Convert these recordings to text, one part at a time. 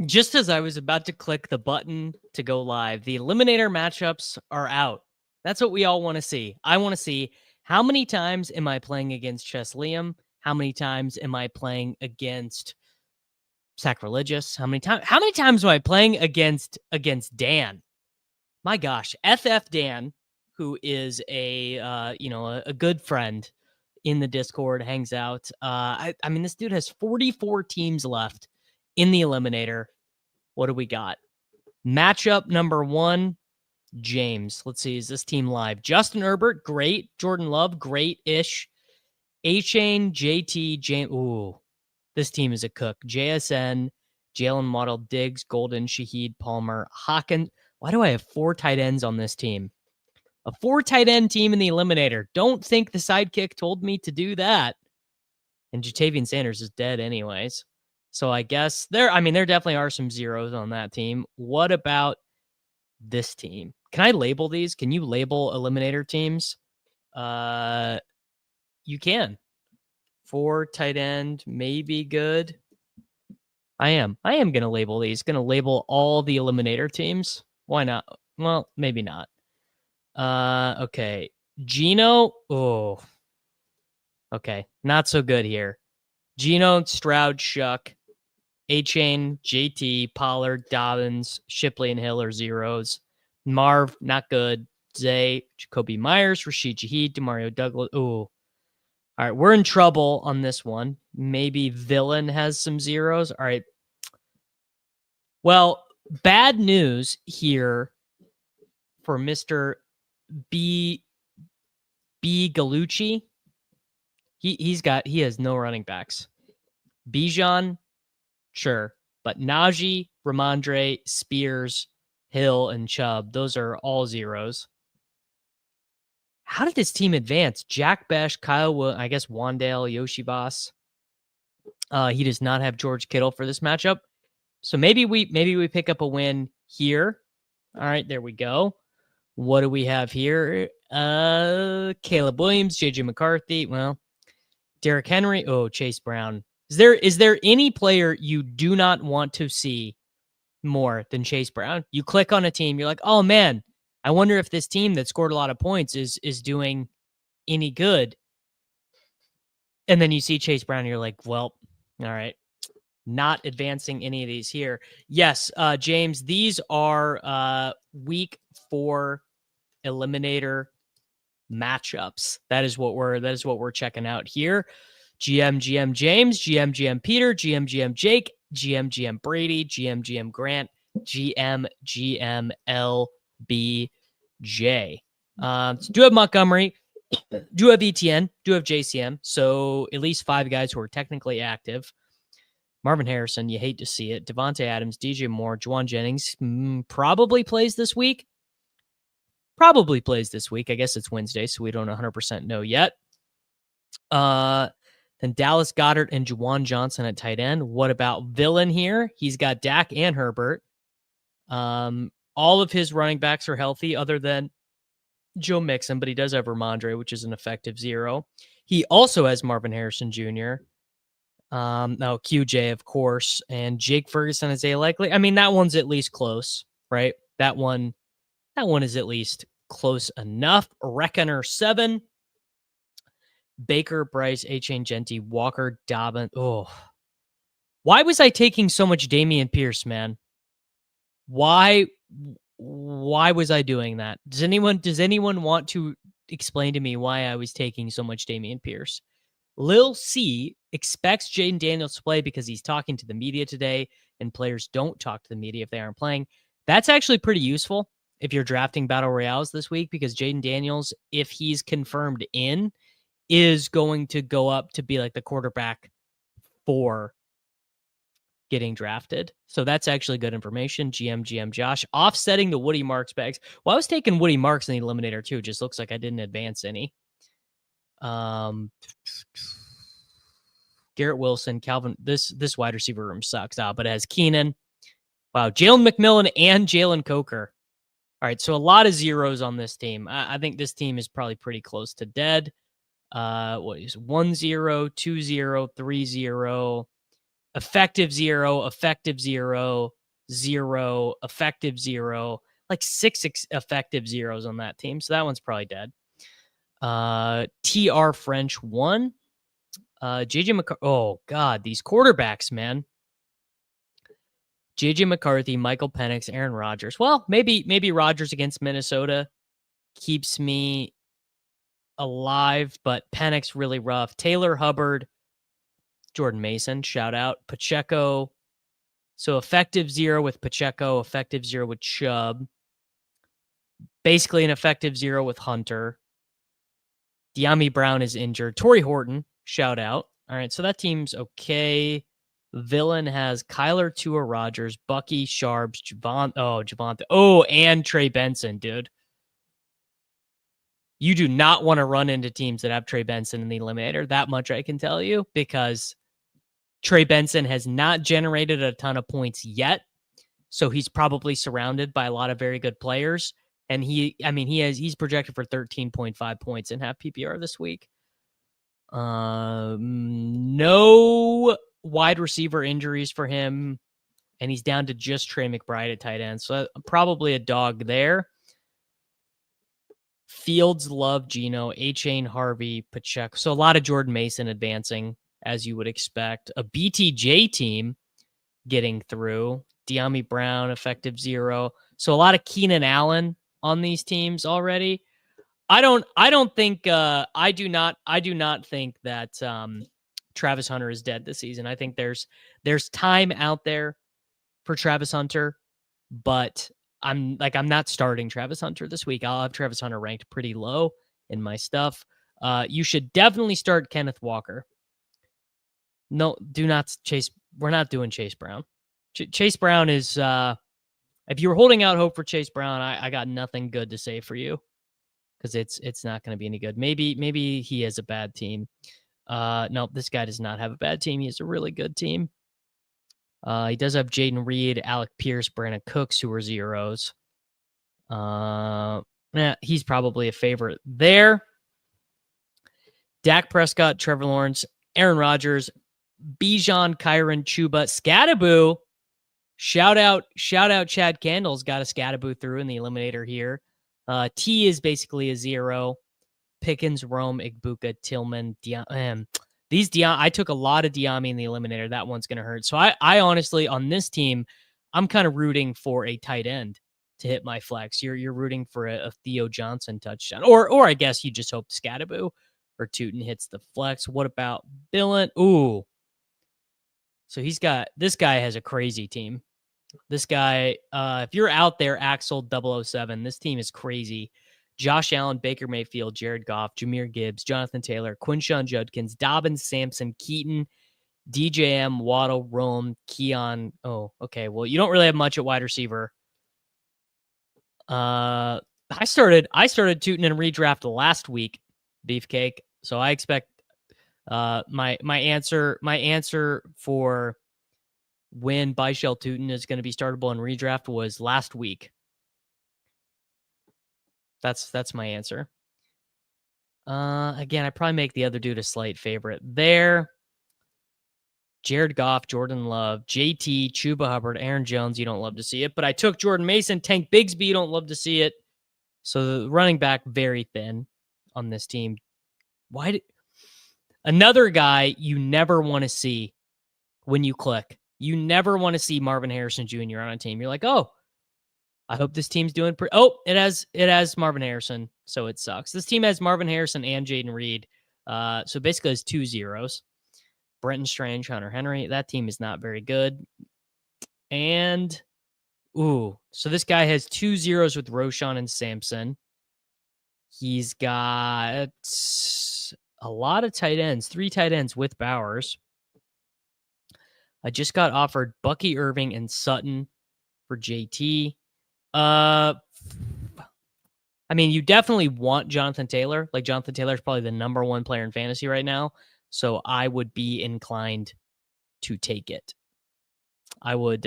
Just as I was about to click the button to go live, the Eliminator matchups are out. That's what we all want to see. I want to see how many times am I playing against Chess Liam? How many times am I playing against Sacrilegious? How many times am I playing against Dan? My gosh, FF Dan, who is a good friend in the Discord, hangs out. I mean, this dude has 44 teams left in the Eliminator. What do we got? Matchup number 1, James. Let's see, is this team live? Justin Herbert, great. Jordan Love, great-ish. A-Chain, JT, James. Ooh, this team is a cook. JSN, Jalen Waddle, Diggs, Golden, Shaheed, Palmer, Hawkins. Why do I have 4 tight ends on this team? A 4 tight end team in the Eliminator. Don't think the sidekick told me to do that. And Jatavian Sanders is dead anyways. So I guess there definitely are some zeros on that team. What about this team? Can I label these? Can you label Eliminator teams? You can. 4 tight end, maybe good. I am going to label these. Going to label all the Eliminator teams. Why not? Well, maybe not. Okay. Gino. Oh. Okay. Not so good here. Gino, Stroud, Shuck, A-Chain, JT, Pollard, Dobbins, Shipley, and Hill are zeros. Marv, not good. Zay, Jacoby Myers, Rashid Shaheed, Demario Douglas. Ooh. All right, we're in trouble on this one. Maybe Villain has some zeros. All right. Well, bad news here for Mr. B. Galucci. He has no running backs. Bijan, sure. But Najee, Ramondre, Spears, Hill, and Chubb, those are all zeros. How did this team advance? Jack Besh, Kyle, I guess Wandale, Yoshi Boss. He does not have George Kittle for this matchup. So maybe we pick up a win here. All right, there we go. What do we have here? Caleb Williams, JJ McCarthy. Well, Derrick Henry. Oh, Chase Brown. Is there any player you do not want to see more than Chase Brown? You click on a team, you're like, oh man, I wonder if this team that scored a lot of points is doing any good. And then you see Chase Brown, and you're like, well, all right, not advancing any of these here. Yes, James, these are week 4 Eliminator matchups. That is what we're checking out here. GM James, GM Peter, GM Jake, GM Brady, GM Grant, GM LBJ. Do have Montgomery, do have ETN, do have JCM. So at least 5 guys who are technically active. Marvin Harrison, you hate to see it. Devontae Adams, DJ Moore, Juwan Jennings probably plays this week. I guess it's Wednesday, so we don't 100% know yet. Then Dallas Goedert and Juwan Johnson at tight end. What about Villain here? He's got Dak and Herbert. All of his running backs are healthy other than Joe Mixon, but he does have Ramondre, which is an effective 0. He also has Marvin Harrison Jr. Now QJ, of course, and Jake Ferguson, Isaiah Likely. I mean, that one's at least close, right? That one is at least close enough. Reckoner 7. Baker, Bryce, A-Chain, Genty, Walker, Dobbin. Oh, why was I taking so much Dameon Pierce, man? Why was I doing that? Does anyone want to explain to me why I was taking so much Dameon Pierce? Lil C expects Jaden Daniels to play because he's talking to the media today, and players don't talk to the media if they aren't playing. That's actually pretty useful if you're drafting Battle Royales this week, because Jaden Daniels, if he's confirmed in, is going to go up to be like the quarterback for getting drafted. So that's actually good information. GM Josh, offsetting the Woody Marks bags. Well, I was taking Woody Marks in the Eliminator too. Just looks like I didn't advance any. Garrett Wilson, Calvin. This wide receiver room sucks out, but it has Keenan. Wow, Jalen McMillan and Jalen Coker. All right, so a lot of zeros on this team. I think this team is probably pretty close to dead. What is 1-0, 2-0, 3-0, effective 0, effective 0, 0, effective 0, like 6 effective zeros on that team. So that one's probably dead. TR French 1. JJ McCarthy. Oh, God, these quarterbacks, man. JJ McCarthy, Michael Penix, Aaron Rodgers. Well, maybe Rodgers against Minnesota keeps me alive, but Penix really rough. Taylor Hubbard, Jordan Mason, shout out. Pacheco. So effective 0 with Pacheco, effective 0 with Chubb. Basically an effective 0 with Hunter. De'Ami Brown is injured. Torrey Horton, shout out. All right, so that team's okay. Villain has Kyler, Tua, Rodgers, Bucky, Sharps, Javonte. Oh, and Trey Benson, dude. You do not want to run into teams that have Trey Benson in the Eliminator. That much I can tell you, because Trey Benson has not generated a ton of points yet. So he's probably surrounded by a lot of very good players. And he's projected for 13.5 points in half PPR this week. No wide receiver injuries for him. And he's down to just Trey McBride at tight end. So probably a dog there. Fields, Love, Geno, A-Chain, Harvey, Pacheco. So a lot of Jordan Mason advancing, as you would expect. A BTJ team getting through. De'Ami Brown, effective 0. So a lot of Keenan Allen on these teams already. I do not think that Travis Hunter is dead this season. I think there's time out there for Travis Hunter, but I'm not starting Travis Hunter this week. I'll have Travis Hunter ranked pretty low in my stuff. You should definitely start Kenneth Walker. No, do not Chase. We're not doing Chase Brown. Chase Brown is, if you were holding out hope for Chase Brown, I got nothing good to say for you, because it's not going to be any good. Maybe he has a bad team. No, this guy does not have a bad team. He has a really good team. He does have Jaden Reed, Alec Pierce, Brandon Cooks, who are zeros. He's probably a favorite there. Dak Prescott, Trevor Lawrence, Aaron Rodgers, Bijan, Kyron, Chuba, Scattaboo. Shout out Chad Candles, got a Scattaboo through in the Eliminator here. T is basically a 0. Pickens, Rome, Igbuka, Tillman, I took a lot of De'Ami in the Eliminator. That one's going to hurt. So I honestly, on this team, I'm kind of rooting for a tight end to hit my flex. You're rooting for a Theo Johnson touchdown. Or I guess you just hope Scattaboo or Tootin hits the flex. What about Billen? Ooh. So this guy has a crazy team. This guy, if you're out there, Axel 007, this team is crazy. Josh Allen, Baker Mayfield, Jared Goff, Jahmyr Gibbs, Jonathan Taylor, Quinshon Judkins, Dobbins, Sampson, Keaton, DJM, Waddle, Rome, Keon. Oh, okay. Well, you don't really have much at wide receiver. I started Tootin in redraft last week, Beefcake. So I expect my answer for when Byshell Tootin is going to be startable in redraft was last week. That's my answer. Again, I probably make the other dude a slight favorite there. Jared Goff, Jordan Love, JT, Chuba Hubbard, Aaron Jones. You don't love to see it, but I took Jordan Mason, Tank Bigsby. You don't love to see it. So the running back very thin on this team. Another guy you never want to see when you click. You never want to see Marvin Harrison Jr. on a team. You're like, oh, I hope this team's doing pretty. Oh, it has Marvin Harrison, so it sucks. This team has Marvin Harrison and Jaden Reed. So basically it's 2 zeros. Brenton Strange, Hunter Henry. That team is not very good. And so this guy has 2 zeros with Roshan and Sampson. He's got a lot of tight ends, 3 tight ends with Bowers. I just got offered Bucky Irving and Sutton for JT. You definitely want Jonathan Taylor. Like, Jonathan Taylor is probably the number 1 player in fantasy right now. So I would be inclined to take it. I would,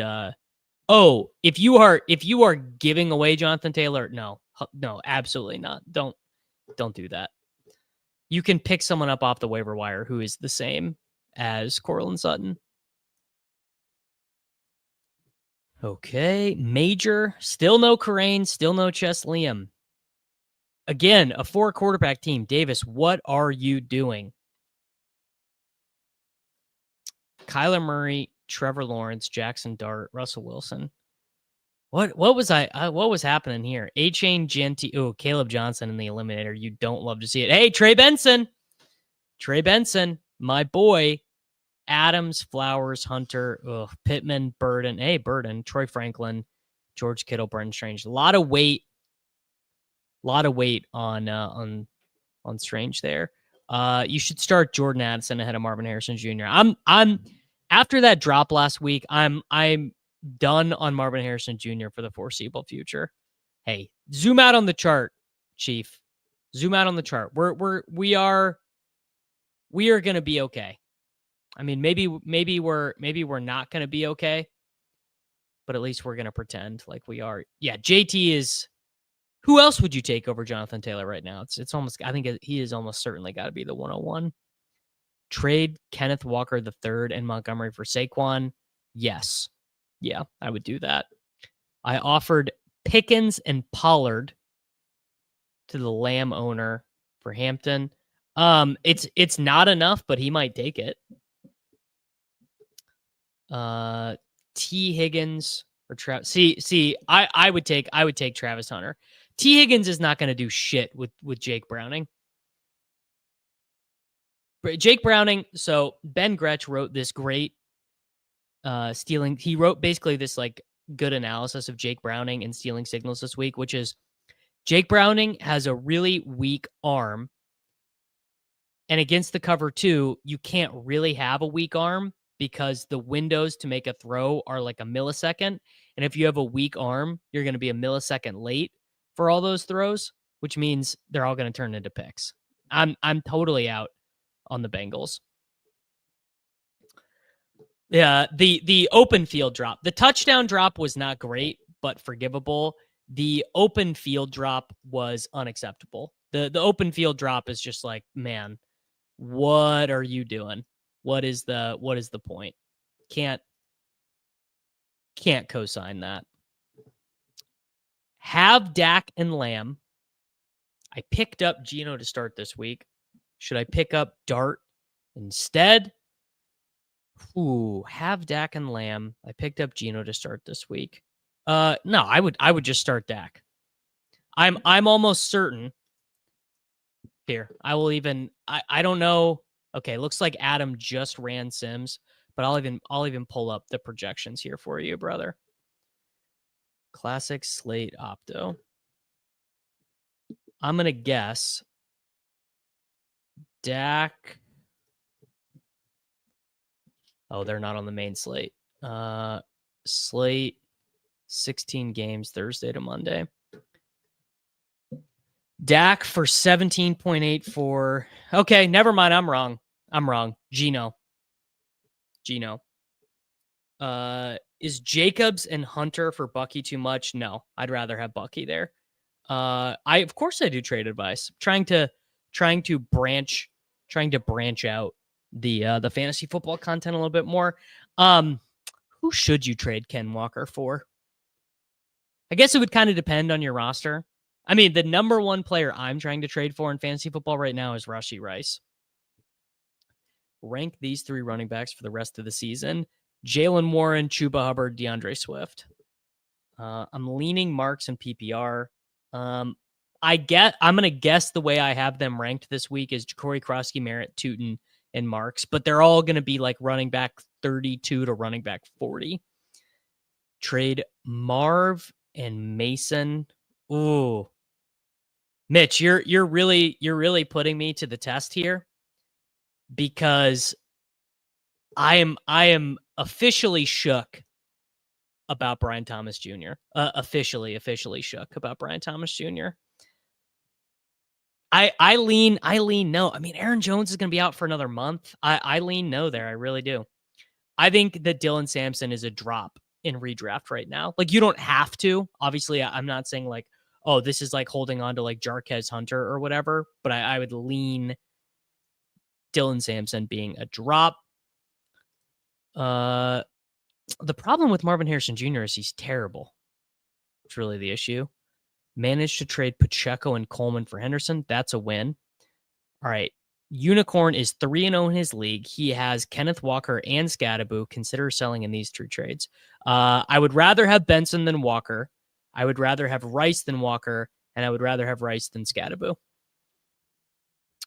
if you are giving away Jonathan Taylor, no, absolutely not. Don't do that. You can pick someone up off the waiver wire who is the same as Courtland Sutton. Okay, Major, still no Karain, still no Chess Liam. Again, a 4-quarterback team. Davis, what are you doing? Kyler Murray, Trevor Lawrence, Jackson Dart, Russell Wilson. What was happening here? A-Chain, Genti, Caleb Johnson in the Eliminator. You don't love to see it. Hey, Trey Benson, my boy. Adams, Flowers, Hunter, Pittman, Burden. Hey, Burden, Troy Franklin, George Kittle, Brendan Strange. A lot of weight on Strange there. You should start Jordan Addison ahead of Marvin Harrison Jr. I'm after that drop last week. I'm done on Marvin Harrison Jr. for the foreseeable future. Hey, zoom out on the chart, Chief. Zoom out on the chart. We are gonna be okay. I mean, maybe we're not gonna be okay, but at least we're gonna pretend like we are. Yeah, JT is. Who else would you take over Jonathan Taylor right now? It's almost. I think he is almost certainly got to be the 101. Trade Kenneth Walker III and Montgomery for Saquon. Yes, yeah, I would do that. I offered Pickens and Pollard to the Lamb owner for Hampton. It's not enough, but he might take it. T Higgins or Travis. See, I would take Travis Hunter. T Higgins is not going to do shit with Jake Browning. Jake Browning. So Ben Gretsch wrote this great stealing. He wrote basically this like good analysis of Jake Browning and stealing signals this week, which is Jake Browning has a really weak arm. And against the cover 2, you can't really have a weak arm because the windows to make a throw are like a millisecond. And if you have a weak arm, you're going to be a millisecond late for all those throws, which means they're all going to turn into picks. I'm totally out on the Bengals. Yeah, the open field drop. The touchdown drop was not great, but forgivable. The open field drop was unacceptable. The open field drop is just like, man, what are you doing? What is the point? Can't co-sign that. Have Dak and Lamb. I picked up Geno to start this week. Should I pick up Dart instead? Have Dak and Lamb. I picked up Geno to start this week. No, I would just start Dak. I'm almost certain. Here, I will even. I don't know. Okay, looks like Adam just ran Sims, but I'll even pull up the projections here for you, brother. Classic slate opto. I'm gonna guess Dak. Oh, they're not on the main slate. Slate 16 games Thursday to Monday. Dak for 17.84. Okay, never mind. I'm wrong. Geno. Is Jacobs and Hunter for Bucky too much? No, I'd rather have Bucky there. Of course I do trade advice. Trying to branch out the fantasy football content a little bit more. Who should you trade Ken Walker for? I guess it would kind of depend on your roster. I mean, the number one player I'm trying to trade for in fantasy football right now is Rashee Rice. Rank these 3 running backs for the rest of the season. Jalen Warren, Chuba Hubbard, DeAndre Swift. I'm leaning Marks and PPR. I'm going to guess the way I have them ranked this week is Corey Krosky, Merritt, Tootin, and Marks, but they're all going to be like running back 32 to running back 40. Trade Marv and Mason. Ooh, Mitch, you're really putting me to the test here because I am officially shook about Brian Thomas Jr. Officially shook about Brian Thomas Jr. I lean no. I mean, Aaron Jones is going to be out for another month. I lean no there. I really do. I think that Dylan Sampson is a drop in redraft right now. Like, you don't have to. Obviously, I'm not saying like, oh, this is like holding on to like Jarquez Hunter or whatever, but I would lean Dylan Sampson being a drop. The problem with Marvin Harrison Jr. is he's terrible. It's really the issue. Managed to trade Pacheco and Coleman for Henderson. That's a win. All right. Unicorn is 3-0 in his league. He has Kenneth Walker and Scadaboo. Consider selling in these two trades. I would rather have Benson than Walker. I would rather have Rice than Walker. And I would rather have Rice than Scadaboo.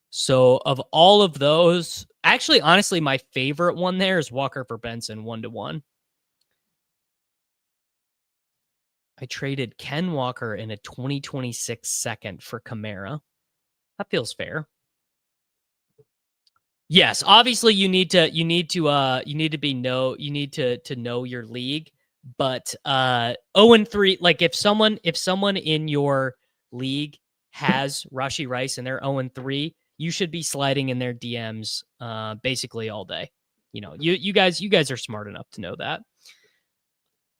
So of all of those, actually, honestly, my favorite one there is Walker for Benson 1-1. I traded Ken Walker in a 2026 second for Kamara. That feels fair. Yes, obviously you need to know your league, but 0-3, like if someone in your league has Rashee Rice and they're 0-3, you should be sliding in their DMs basically all day. You know, you guys are smart enough to know that.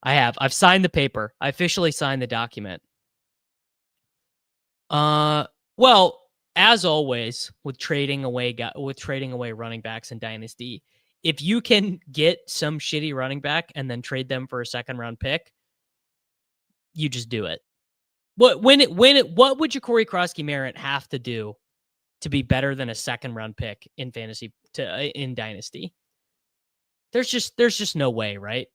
I've signed the paper. I officially signed the document. Well, as always with trading away running backs in Dynasty, if you can get some shitty running back and then trade them for a second round pick, you just do it. What would Ja'Cory Krosky-Merritt have to do to be better than a second round pick in fantasy in Dynasty? There's just no way, right?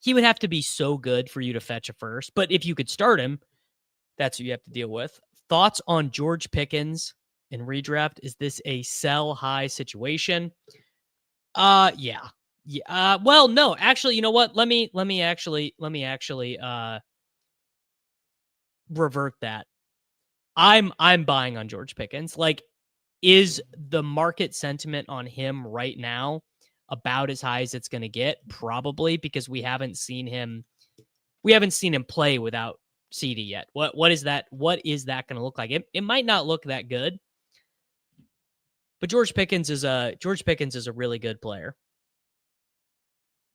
He would have to be so good for you to fetch a first. But if you could start him, that's what you have to deal with. Thoughts on George Pickens in redraft? Is this a sell high situation? Yeah. Well, no, actually, you know what? Let me actually revert that. I'm buying on George Pickens. Like, is the market sentiment on him right now about as high as it's going to get? Probably, because we haven't seen him play without CD yet. What is that going to look like? It might not look that good, but George Pickens is a really good player.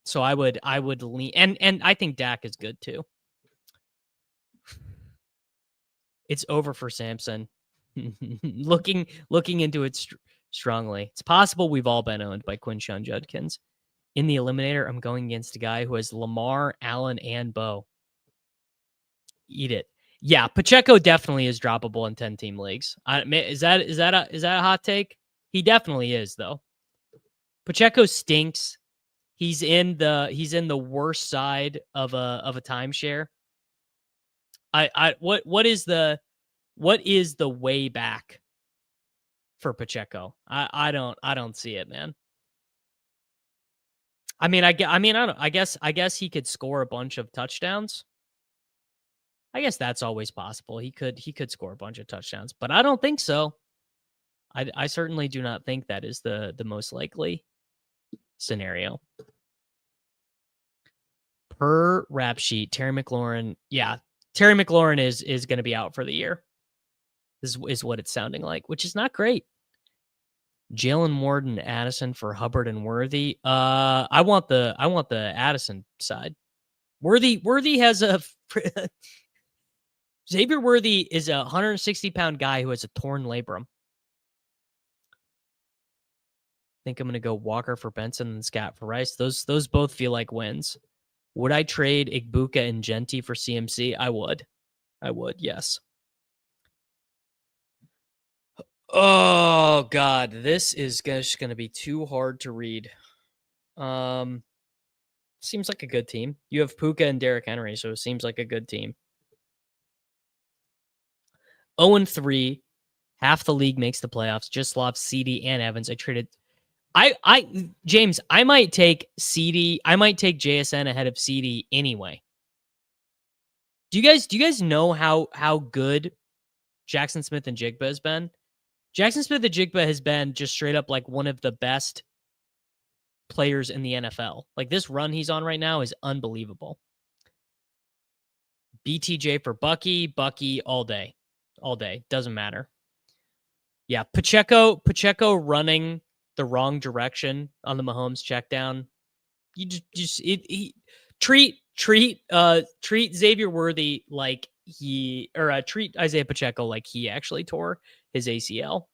So I would lean, and I think Dak is good too. It's over for Samson. looking into it strongly. It's possible we've all been owned by Quinshon Judkins. In the Eliminator, I'm going against a guy who has Lamar, Allen, and Bo. Eat it. Yeah, Pacheco definitely is droppable in 10-team leagues. Is that a hot take? He definitely is, though. Pacheco stinks. He's in the worst side of a timeshare. What is the way back for Pacheco? I don't see it, man. I guess he could score a bunch of touchdowns. I guess that's always possible. He could score a bunch of touchdowns, but I don't think so. I certainly do not think that is the most likely scenario. Per rap sheet, Terry McLaurin. Yeah, Terry McLaurin is going to be out for the year. This is what it's sounding like, which is not great. Jalen Ward and Addison for Hubbard and Worthy. I want the Addison side. Worthy has a Xavier Worthy is a 160-pound guy who has a torn labrum. I think I'm going to go Walker for Benson and Scott for Rice. Those both feel like wins. Would I trade Igbuka and Genti for CMC? I would, yes. Oh, God. This is just going to be too hard to read. Seems like a good team. You have Puka and Derrick Henry, so it seems like a good team. 0-3. Half the league makes the playoffs. Just lost CD and Evans. I traded... James, I might take CD. I might take JSN ahead of CD anyway. Do you guys know how good Jackson Smith and Jigba has been? Jackson Smith and Jigba has been just straight up like one of the best players in the NFL. Like, this run he's on right now is unbelievable. BTJ for Bucky all day. Doesn't matter. Yeah, Pacheco running the wrong direction on the Mahomes check down. You just treat Xavier Worthy like treat Isaiah Pacheco like he actually tore his ACL.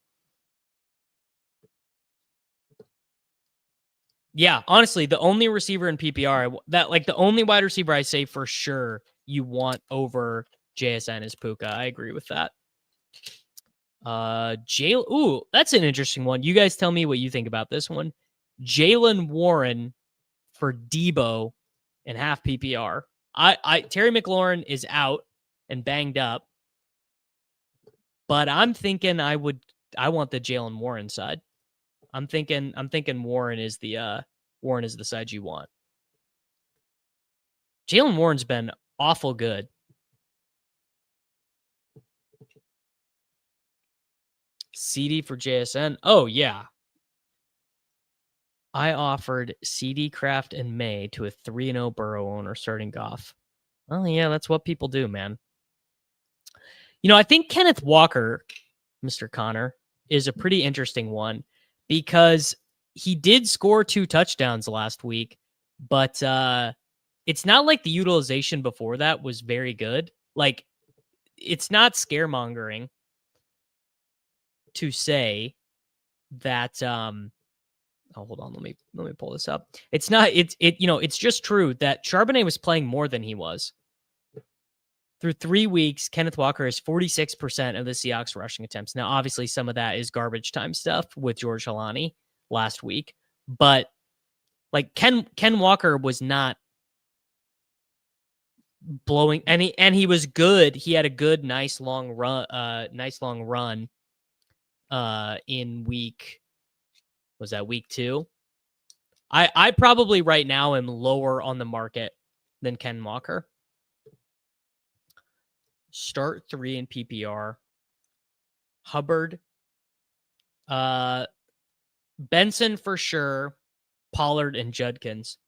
Yeah, honestly, the only receiver in PPR the only wide receiver I say for sure you want over JSN is Puka. I agree with that. Ooh, that's an interesting one. You guys tell me what you think about this one. Jalen Warren for Debo in half PPR. Terry McLaurin is out and banged up, but I'm thinking I want the Jalen Warren side. I'm thinking Warren is the side you want. Jalen Warren's been awful good. CD for JSN. Oh yeah. I offered CD Kraft and May to a 3-0 Burrow owner starting Goff. Oh yeah, that's what people do, man. I think Kenneth Walker, Mr. Connor, is a pretty interesting one because he did score 2 touchdowns last week, but it's not like the utilization before that was very good. Like, it's not scaremongering to say that hold on, let me pull this up. It's not it's just true that Charbonnet was playing more than he was. Through 3 weeks, Kenneth Walker is 46% of the Seahawks rushing attempts. Now, obviously, some of that is garbage time stuff with George Halani last week, but like Ken Walker was not blowing and he was good. He had a good, nice long run in week. Was that week 2? I probably right now am lower on the market than Ken Walker. Start 3 in PPR. Hubbard. Benson for sure. Pollard and Judkins.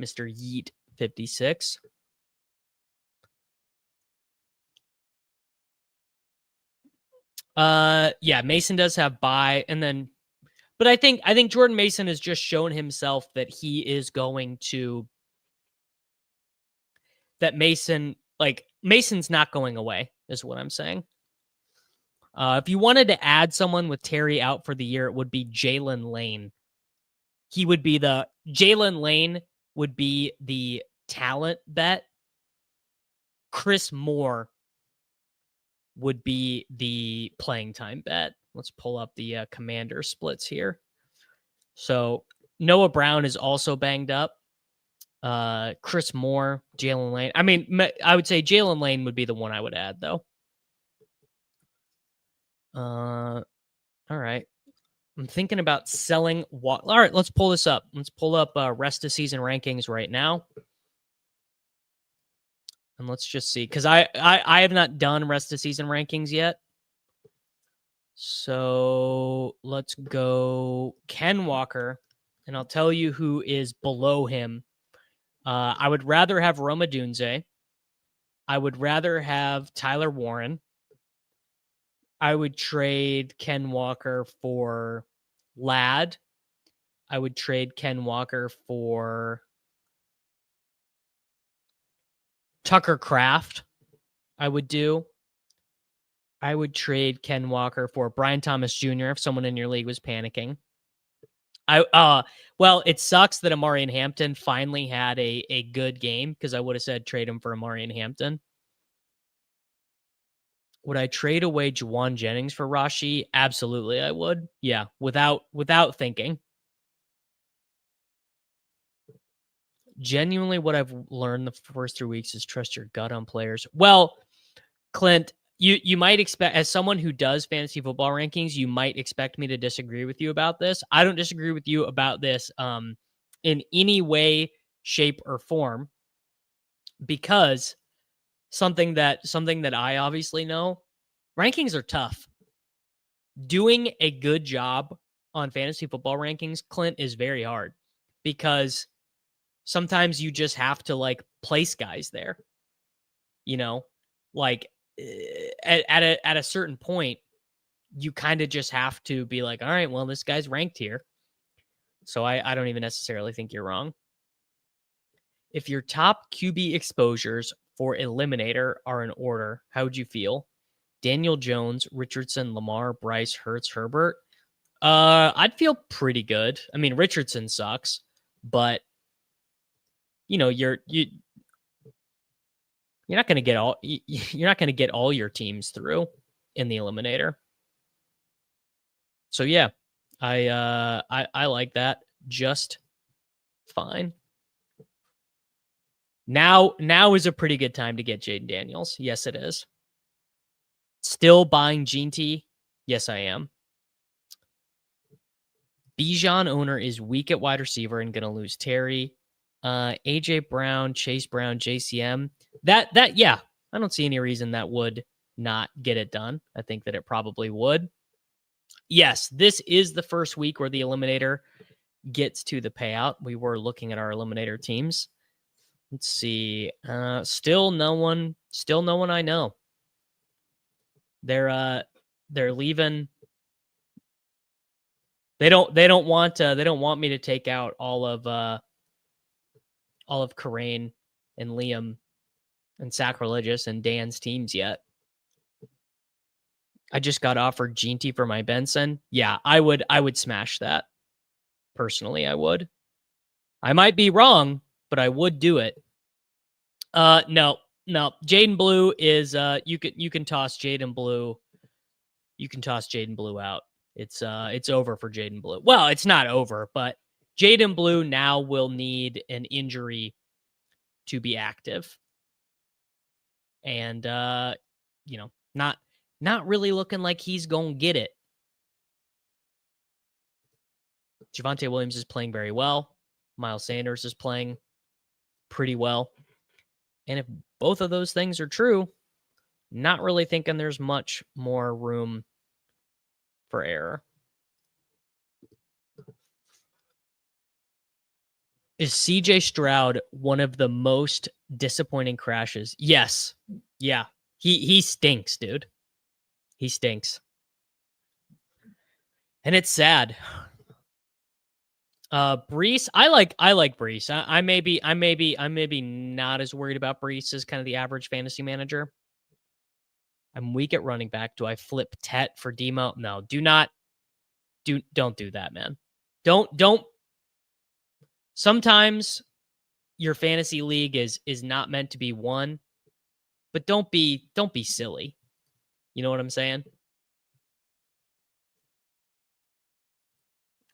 Mr. Yeet 56. Yeah, Mason does have bye, and then but I think Jordan Mason has just shown himself that he is going to Mason's not going away, is what I'm saying. If you wanted to add someone with Terry out for the year, it would be Jalen Lane. Jalen Lane would be the talent bet. Chris Moore would be the playing time bet. Let's pull up the commander splits here. So Noah Brown is also banged up. Chris Moore, Jalen Lane. I mean, I would say Jalen Lane would be the one I would add, though. All right. I'm thinking about selling. All right, let's pull this up. Let's pull up rest of season rankings right now. And let's just see, because I have not done rest of season rankings yet. So let's go Ken Walker, and I'll tell you who is below him. I would rather have Rome Odunze. I would rather have Tyler Warren. I would trade Ken Walker for Ladd. I would trade Ken Walker for Tucker Kraft. I would trade Ken Walker for Brian Thomas Jr. if someone in your league was panicking. Well, it sucks that Amari Hampton finally had a good game, because I would have said trade him for Amari Hampton. Would I trade away Juwan Jennings for Rashi? Absolutely, I would. Yeah, without thinking. Genuinely, what I've learned the first 3 weeks is trust your gut on players. Well, Clint, you might expect, as someone who does fantasy football rankings, you might expect me to disagree with you about this. I don't disagree with you about this in any way, shape, or form, because something that I obviously know, rankings are tough. Doing a good job on fantasy football rankings, Clint, is very hard, because sometimes you just have to place guys there. At a certain point, you kind of just have to be like, all right, well, this guy's ranked here. So I don't even necessarily think you're wrong. If your top QB exposures for Eliminator are in order, how would you feel? Daniel Jones, Richardson, Lamar, Bryce, Hurts, Herbert. I'd feel pretty good. I mean, Richardson sucks, but you're not going to get all your teams through in the Eliminator. So yeah, I like that just fine. Now is a pretty good time to get Jaden Daniels. Yes, it is. Still buying Gene T? Yes, I am. Bijan owner is weak at wide receiver and going to lose Terry. AJ Brown, Chase Brown, JCM. That yeah, I don't see any reason that would not get it done. I think that it probably would. Yes, this is the first week where the Eliminator gets to the payout. We were looking at our Eliminator teams. Let's see. Still no one I know. They're leaving. They don't want me to take out all of Karain and Liam and Sacrilegious and Dan's teams yet. I just got offered Gene T for my Benson. Yeah, I would smash that. Personally, I would. I might be wrong, but I would do it. No. Jaden Blue is you can toss Jaden Blue. You can toss Jaden Blue out. It's over for Jaden Blue. Well, it's not over, but Jaden Blue now will need an injury to be active. And not really looking like he's going to get it. Javonte Williams is playing very well. Miles Sanders is playing pretty well. And if both of those things are true, not really thinking there's much more room for error. Is CJ Stroud one of the most disappointing crashes? Yes. Yeah. He stinks, dude. He stinks. And it's sad. Brees, I like Brees. I may be not as worried about Brees as kind of the average fantasy manager. I'm weak at running back. Do I flip Tet for Demo? No, don't do that, man. Don't. Sometimes your fantasy league is not meant to be won, but don't be silly. You know what I'm saying?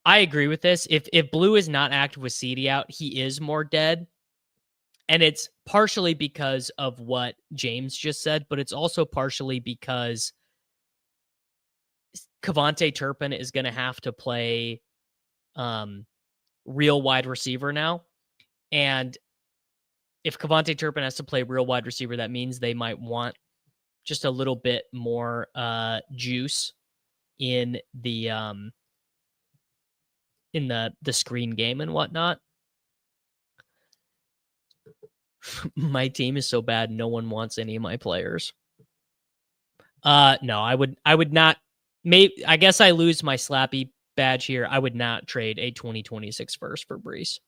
I agree with this. If Blue is not active with CD out, he is more dead. And it's partially because of what James just said, but it's also partially because Kevontae Turpin is going to have to play real wide receiver now. And if Kevontae Turpin has to play real wide receiver, that means they might want just a little bit more juice in the screen game and whatnot. My team is so bad, no one wants any of my players. No, I would not. Maybe I guess I lose my Slappy badge here. I would not trade a 2026 first for Brees.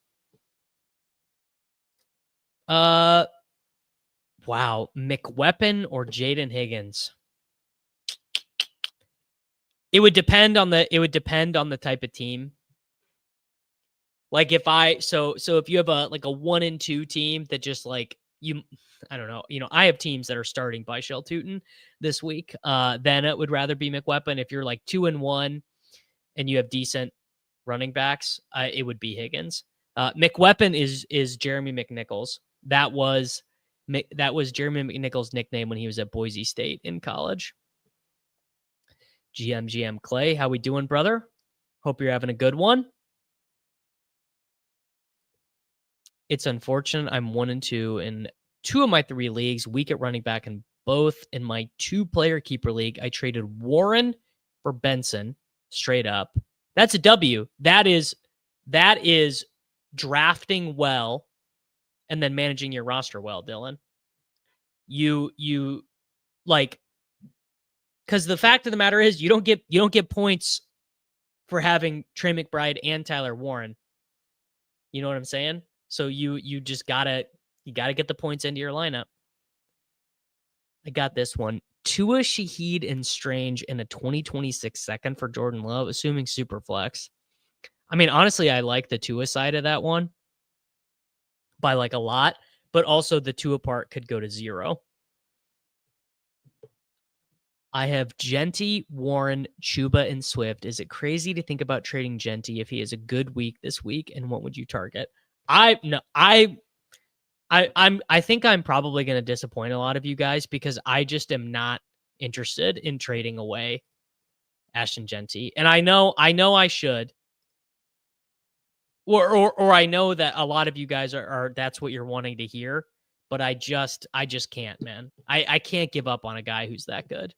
Wow, McWeapon or Jaden Higgins. It would depend on the type of team. Like if if you have a 1-2 team that just like I don't know, I have teams that are starting by Shell Tootin this week. Then it would rather be McWeapon. If you're like 2-1 and you have decent running backs, it would be Higgins. McWeapon is Jeremy McNichols. That was Jeremy McNichols' nickname when he was at Boise State in college. GM Clay, how we doing, brother? Hope you're having a good one. It's unfortunate I'm 1-2 in 2 of my 3 leagues, weak at running back in both. In my 2-player keeper league, I traded Warren for Benson straight up. That's a W. That is drafting well and then managing your roster well, Dylan. You like, because the fact of the matter is you don't get points for having Trey McBride and Tyler Warren. You know what I'm saying? So you just gotta get the points into your lineup. I got this one. Tua, Shaheed, and Strange in a 2026 second for Jordan Love, assuming super flex. I mean, honestly, I like the Tua side of that one by like a lot, but also the Tua part could go to 0. I have Genty, Warren, Chuba, and Swift. Is it crazy to think about trading Genty if he has a good week this week? And what would you target? I no, I think I'm probably going to disappoint a lot of you guys because I just am not interested in trading away Ashton Genty, and I know I should, or I know that a lot of you guys are that's what you're wanting to hear, but I just can't, man. I can't give up on a guy who's that good.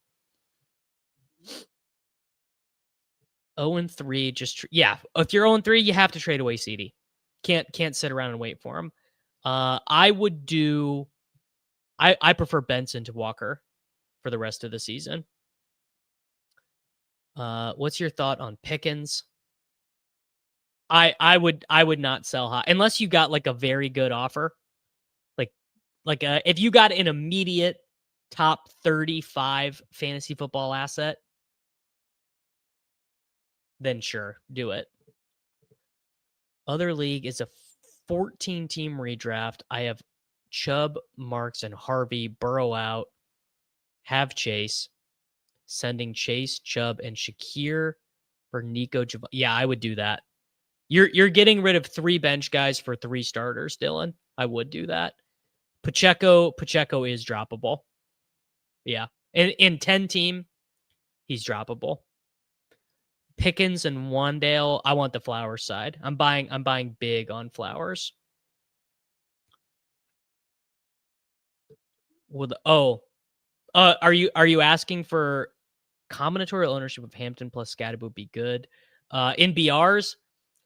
0-3, yeah. If you're 0-3, you have to trade away CD. Can't sit around and wait for him. I would do. I prefer Benson to Walker for the rest of the season. What's your thought on Pickens? I would not sell high unless you got like a very good offer. Like if you got an immediate top 35 fantasy football asset, then sure, do it. Other league is a 14-team redraft. I have Chubb, Marks, and Harvey. Burrow out. Have Chase. Sending Chase, Chubb, and Shakir for Nico. Yeah, I would do that. You're getting rid of 3 bench guys for 3 starters, Dylan. I would do that. Pacheco is droppable. Yeah. In 10-team, he's droppable. Pickens and Wandale, I want the Flowers side. I'm buying big on Flowers. Are you asking for combinatorial ownership of Hampton plus Scatterb would be good? In BRs,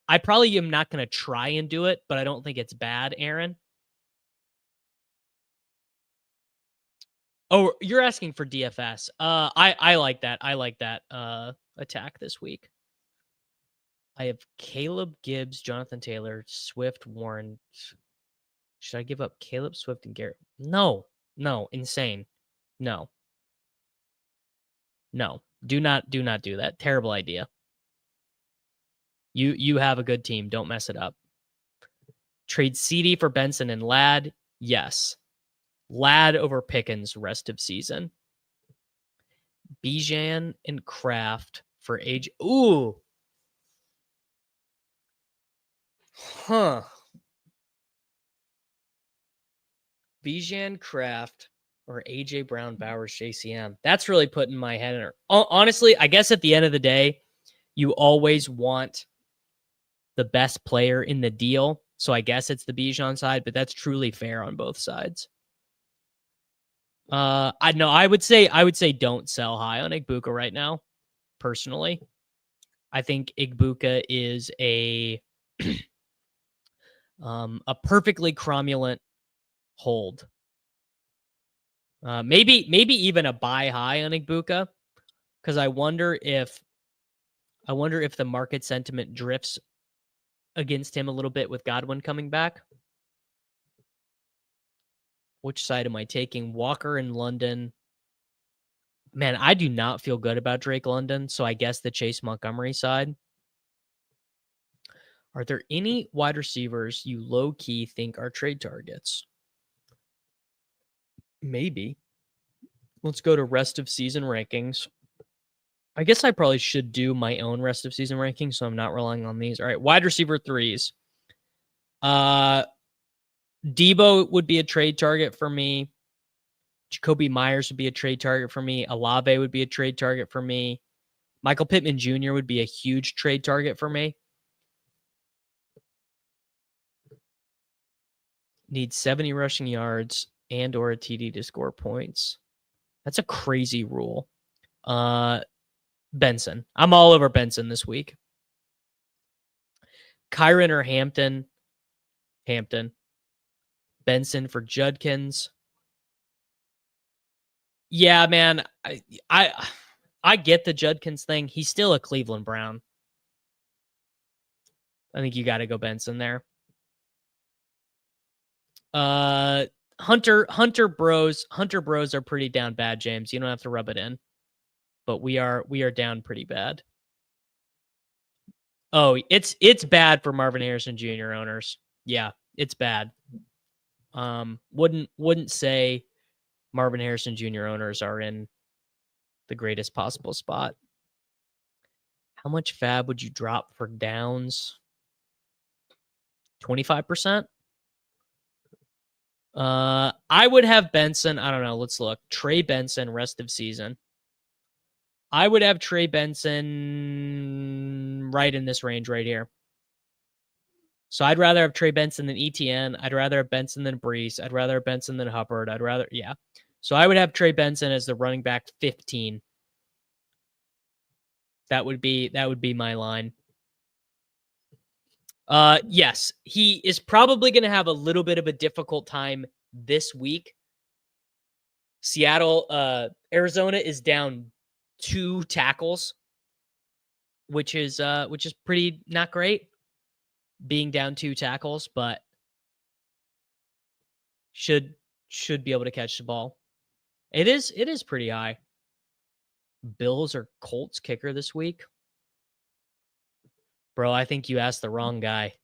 I probably am not going to try and do it, but I don't think it's bad, Aaron. Oh, you're asking for DFS. I like that. I like that attack this week. I have Caleb, Gibbs, Jonathan Taylor, Swift, Warren. Should I give up Caleb, Swift, and Garrett? No, insane. No. Do not do that. Terrible idea. You have a good team. Don't mess it up. Trade CD for Benson and Ladd. Yes. Ladd over Pickens rest of season. Bijan and Kraft for age. Ooh. Huh. Bijan, Kraft, or AJ Brown, Bowers, JCM. That's really putting my head in her. Honestly, I guess at the end of the day, you always want the best player in the deal. So I guess it's the Bijan side, but that's truly fair on both sides. I would say don't sell high on Igbuka right now. Personally, I think Igbuka is a perfectly cromulent hold. Maybe even a buy high on Igbuka, because I wonder if the market sentiment drifts against him a little bit with Godwin coming back. Which side am I taking? Walker in London. Man, I do not feel good about Drake London, so I guess the Chase Montgomery side. Are there any wide receivers you low-key think are trade targets? Maybe. Let's go to rest of season rankings. I guess I probably should do my own rest of season rankings, so I'm not relying on these. All right, wide receiver 3s. Debo would be a trade target for me. Jacoby Myers would be a trade target for me. Olave would be a trade target for me. Michael Pittman Jr. would be a huge trade target for me. Need 70 rushing yards and or a TD to score points. That's a crazy rule. Benson. I'm all over Benson this week. Kyron or Hampton. Benson for Judkins. Yeah, man. I get the Judkins thing. He's still a Cleveland Brown. I think you got to go Benson there. Hunter Bros are pretty down bad, James. You don't have to rub it in. But we are down pretty bad. Oh, it's bad for Marvin Harrison Jr. owners. Yeah, it's bad. Wouldn't say Marvin Harrison Jr. owners are in the greatest possible spot. How much fab would you drop for Downs? 25%? I would have Benson. I don't know. Let's look. Trey Benson, rest of season. I would have Trey Benson right in this range right here. So I'd rather have Trey Benson than ETN. I'd rather have Benson than Brees. I'd rather have Benson than Hubbard. Yeah. So I would have Trey Benson as the running back 15. That would be my line. Yes, he is probably going to have a little bit of a difficult time this week. Arizona is down 2 tackles, which is pretty not great, being down 2 tackles, but should be able to catch the ball. It is pretty high. Bills or Colts kicker this week. Bro, I think you asked the wrong guy.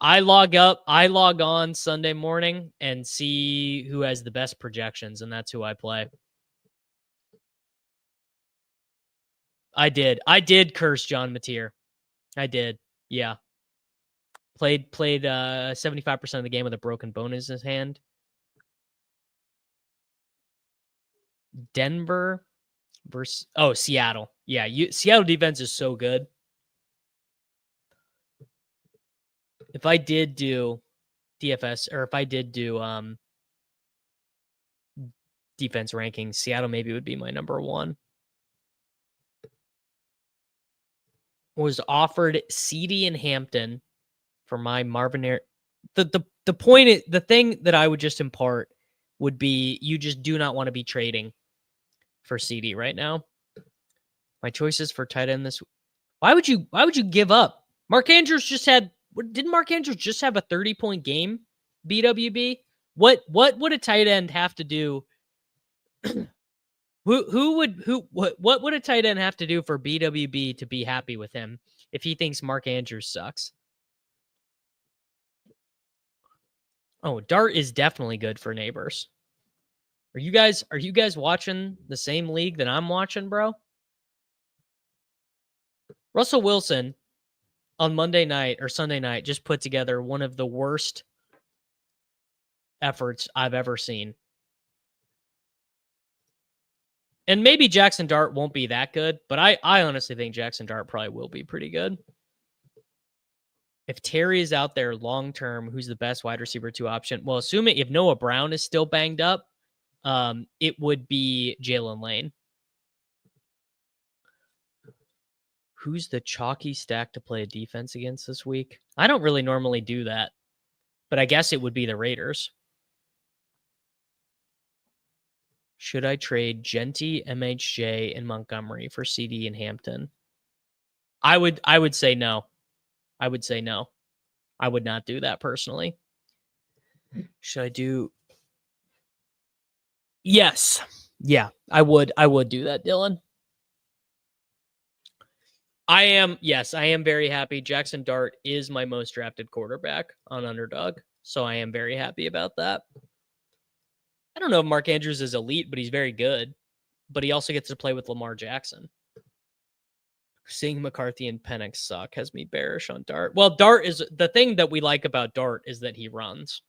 I log on Sunday morning and see who has the best projections, and that's who I play. I did curse John Mateer. I did. Yeah. Played 75% of the game with a broken bone in his hand. Denver versus Seattle. Yeah, Seattle defense is so good. If I did do DFS, or if I did do defense rankings, Seattle maybe would be my number 1. Was offered CD and Hampton for my Marvin Air. The point is, the thing that I would just impart would be, you just do not want to be trading for CD right now. My choices for tight end this. Why would you give up? Mark Andrews didn't Mark Andrews just have a 30-point game? BWB. What would a tight end have to do? What would a tight end have to do for BWB to be happy with him if he thinks Mark Andrews sucks? Oh, Dart is definitely good for neighbors. Are you guys watching the same league that I'm watching, bro? Russell Wilson on Monday night or Sunday night just put together one of the worst efforts I've ever seen. And maybe Jackson Dart won't be that good, but I honestly think Jackson Dart probably will be pretty good. If Terry is out there long-term, who's the best wide receiver 2 option? Well, assuming if Noah Brown is still banged up, it would be Jalen Lane. Who's the chalky stack to play a defense against this week? I don't really normally do that, but I guess it would be the Raiders. Should I trade Genty, MHJ, and Montgomery for CD and Hampton? I would say no. I would say no. I would not do that personally. Should I do? Yes. Yeah, I would do that, Dylan. I am very happy. Jackson Dart is my most drafted quarterback on Underdog, so I am very happy about that. I don't know if Mark Andrews is elite, but he's very good. But he also gets to play with Lamar Jackson. Seeing McCarthy and Penix suck has me bearish on Dart. Well, Dart is the thing that we like about Dart is that he runs.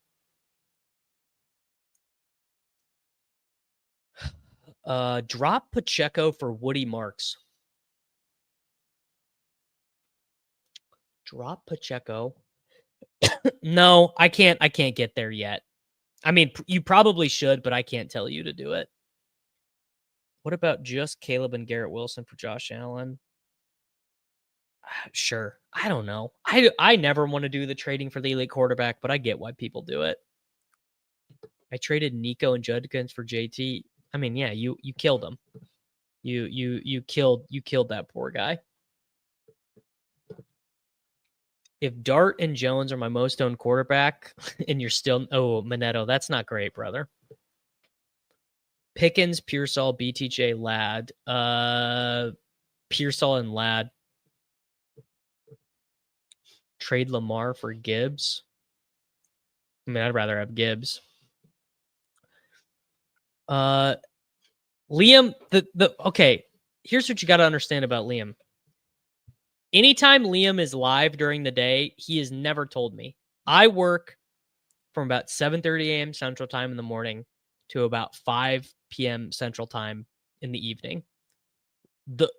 Drop Pacheco for Woody Marks. Drop Pacheco. No, I can't get there yet. I mean, you probably should, but I can't tell you to do it. What about just Caleb and Garrett Wilson for Josh Allen? Sure. I don't know. I never want to do the trading for the elite quarterback, but I get why people do it. I traded Nico and Judkins for JT. I mean, yeah, you killed him. You killed that poor guy. If Dart and Jones are my most owned quarterback, and you're still Minetto, that's not great, brother. Pickens, Pearsall, BTJ, Ladd. Pearsall and Ladd. Trade Lamar for Gibbs. I mean, I'd rather have Gibbs. Liam, okay, here's what you got to understand about Liam. Anytime Liam is live during the day, he has never told me. I work from about 7:30 a.m. Central Time in the morning to about 5 p.m. Central Time in the evening.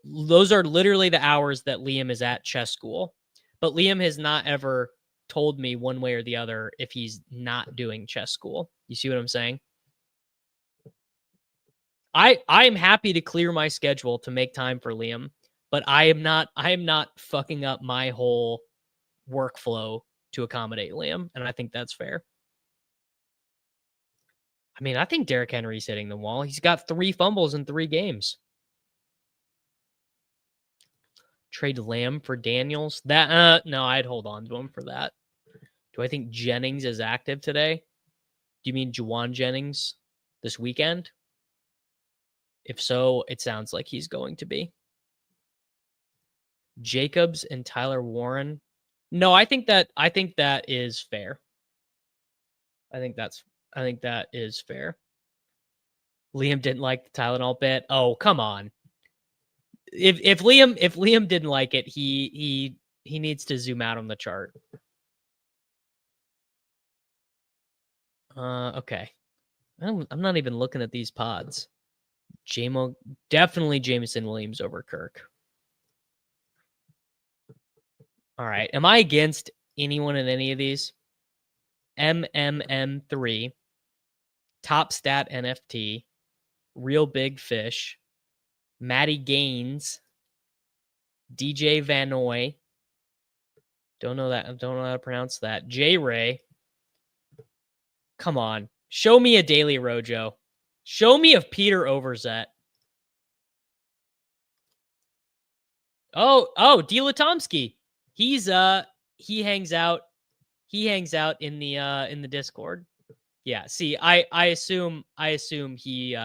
Those are literally the hours that Liam is at chess school. But Liam has not ever told me one way or the other if he's not doing chess school. You see what I'm saying? I'm happy to clear my schedule to make time for Liam, but I am not fucking up my whole workflow to accommodate Liam, and I think that's fair. I mean, I think Derrick Henry's hitting the wall. He's got 3 fumbles in 3 games. Trade Lamb for Daniels. That no, I'd hold on to him for that. Do I think Jennings is active today? Do you mean Juwan Jennings this weekend? If so, it sounds like he's going to be. Jacobs and Tyler Warren. No, I think that is fair. I think that is fair. Liam didn't like the Tylenol bit. Oh, come on. If Liam didn't like it, he needs to zoom out on the chart. Okay. I'm not even looking at these pods. Definitely Jameson Williams over Kirk. All right. Am I against anyone in any of these? MMM3, Top Stat NFT, Real Big Fish, Matty Gaines, DJ Vanoy. Don't know how to pronounce that. J Ray. Come on. Show me a Daily Rojo. Show me a Peter Overzet. Oh, D. Latomsky. He hangs out in the Discord. Yeah, see, I assumed he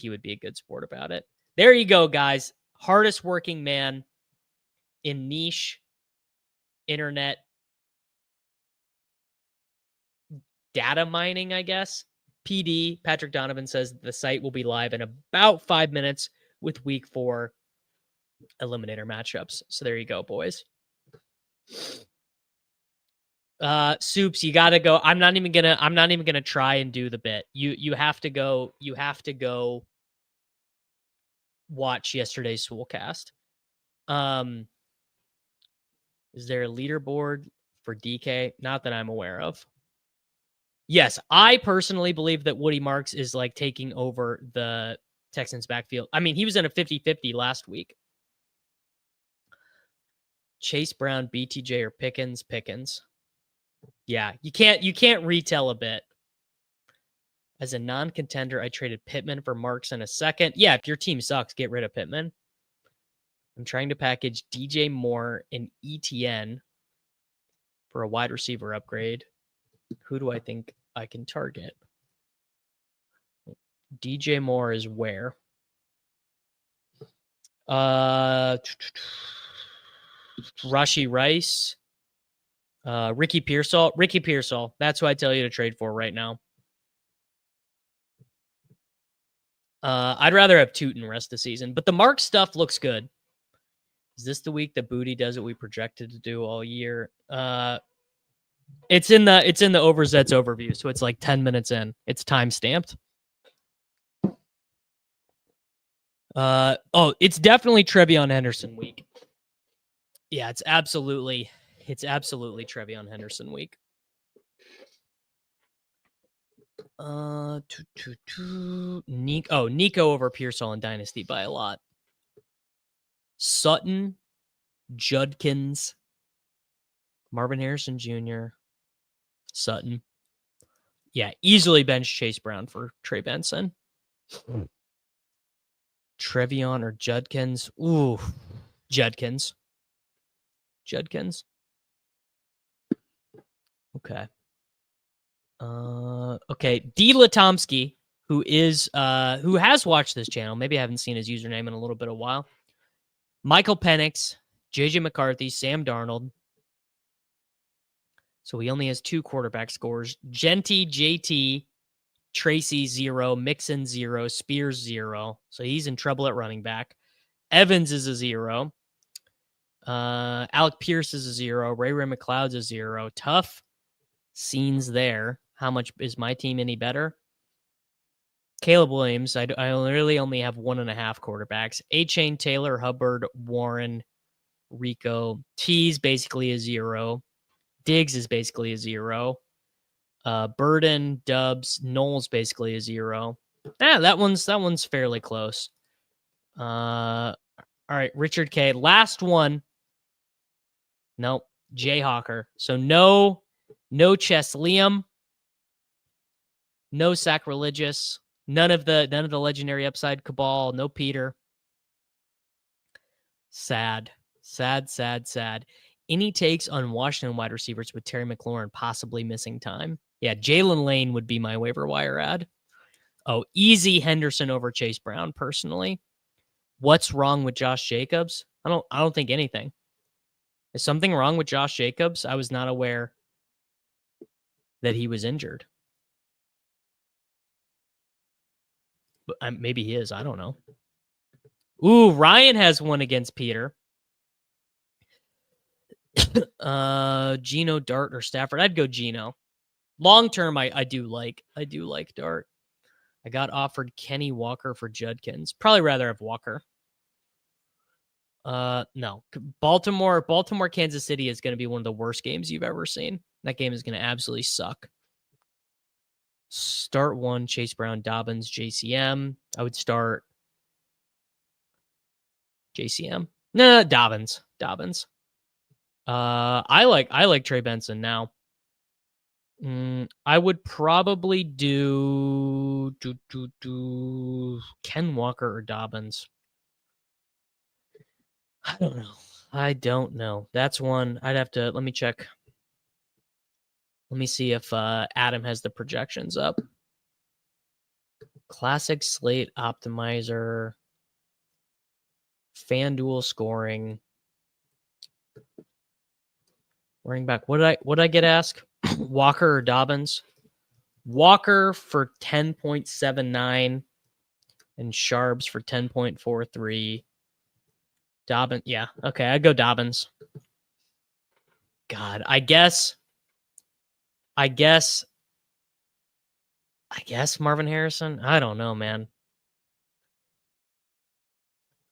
would be a good sport about it. There you go, guys. Hardest working man in niche internet data mining, I guess. PD, Patrick Donovan, says the site will be live in about 5 minutes with week 4 Eliminator matchups. So there you go, boys. Soups, you gotta go. I'm not even gonna try and do the bit. You have to go watch yesterday's Swoolcast. Is there a leaderboard for DK? Not that I'm aware of. Yes, I personally believe that Woody Marks is like taking over the Texans backfield. I mean, he was in a 50-50 last week. Chase Brown, BTJ, or Pickens. Yeah, you can't retell a bit. As a non-contender, I traded Pittman for Marks in a second. Yeah, if your team sucks, get rid of Pittman. I'm trying to package DJ Moore and ETN for a wide receiver upgrade. Who do I think I can target? DJ Moore is where? Rashi Rice. Ricky Pearsall. That's who I tell you to trade for right now. I'd rather have Tootin rest of the season, but the Mark stuff looks good. Is this the week that Booty does what we projected to do all year? It's in the Overzets overview, so it's like 10 minutes in. It's time stamped. It's definitely Trevion Henderson week. Yeah, it's absolutely Trevion Henderson week. Nico over Pearsall in Dynasty by a lot. Sutton, Judkins, Marvin Harrison Jr., Sutton. Yeah, easily bench Chase Brown for Trey Benson. Trevion or Judkins. Ooh, Judkins. Okay. Okay. D. Latomsky, who has watched this channel. Maybe I haven't seen his username in a little bit of while. Michael Penix, JJ McCarthy, Sam Darnold. So he only has 2 quarterback scores. Genty, JT, Tracy 0, Mixon 0, Spears 0. So he's in trouble at running back. Evans is a 0. Alec Pierce is a 0. Ray McLeod's a 0. Tough scenes there. How much is my team any better? Caleb Williams, I literally only have 1.5 quarterbacks. A-Chain, Taylor, Hubbard, Warren, Rico. T's basically a 0. Diggs is basically a 0. Burden, Dubs, Knowles basically a 0. That one's fairly close. All right, Richard K. Last one. Nope, Jayhawker. So no Chess Liam, no Sacrilegious, none of the legendary upside Cabal, no Peter. Sad. Any takes on Washington wide receivers with Terry McLaurin possibly missing time? Yeah, Jalen Lane would be my waiver wire ad. Oh, easy Henderson over Chase Brown, personally. What's wrong with Josh Jacobs? I don't think anything. Is something wrong with Josh Jacobs? I was not aware that he was injured. But maybe he is. I don't know. Ooh, Ryan has one against Peter. Geno, Dart, or Stafford. I'd go Geno. Long term, I do like Dart. I got offered Kenny Walker for Judkins. Probably rather have Walker. No. Baltimore, Kansas City is going to be one of the worst games you've ever seen. That game is going to absolutely suck. Start 1, Chase Brown, Dobbins, JCM. I would start JCM. Nah, Dobbins. I like Trey Benson now. I would probably do Ken Walker or Dobbins. I don't know. That's one I'd have to, let me check. Let me see if Adam has the projections up. Classic Slate Optimizer. FanDuel scoring. Running back. What did I get asked? Walker or Dobbins? Walker for 10.79 and Sharps for 10.43. Dobbins. Yeah. Okay. I'd go Dobbins. God, I guess Marvin Harrison. I don't know, man.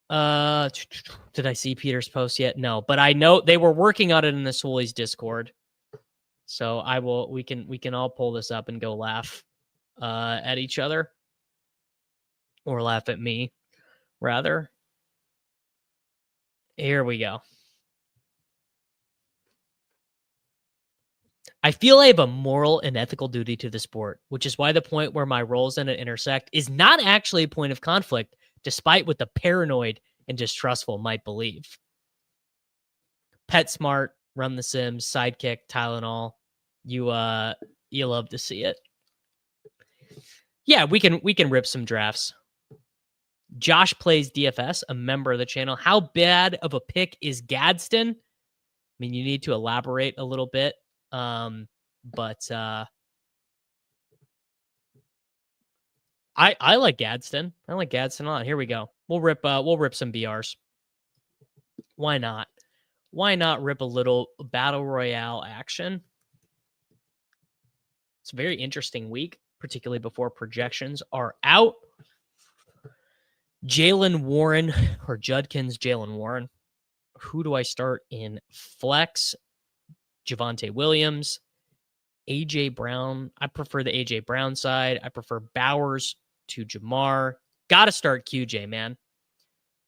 Did I see Peter's post yet? No, but I know they were working on it in the Swoolies Discord. So we can all pull this up and go laugh at each other. Or laugh at me, rather. Here we go. I feel I have a moral and ethical duty to the sport, which is why the point where my roles in it intersect is not actually a point of conflict, despite what the paranoid and distrustful might believe. PetSmart, Run the Sims, Sidekick, Tylenol. You love to see it. Yeah, we can rip some drafts. Josh Plays DFS, a member of the channel. How bad of a pick is Gadsden? I mean, you need to elaborate a little bit. But I like Gadsden. I like Gadsden a lot. Here we go. We'll rip some BRs. Why not? Why not rip a little battle royale action? It's a very interesting week, particularly before projections are out. Jalen Warren or Judkins, Jalen Warren. Who do I start in flex? Javonte Williams, AJ Brown. I prefer the AJ Brown side. I prefer Bowers to Jamar. Gotta start QJ, man.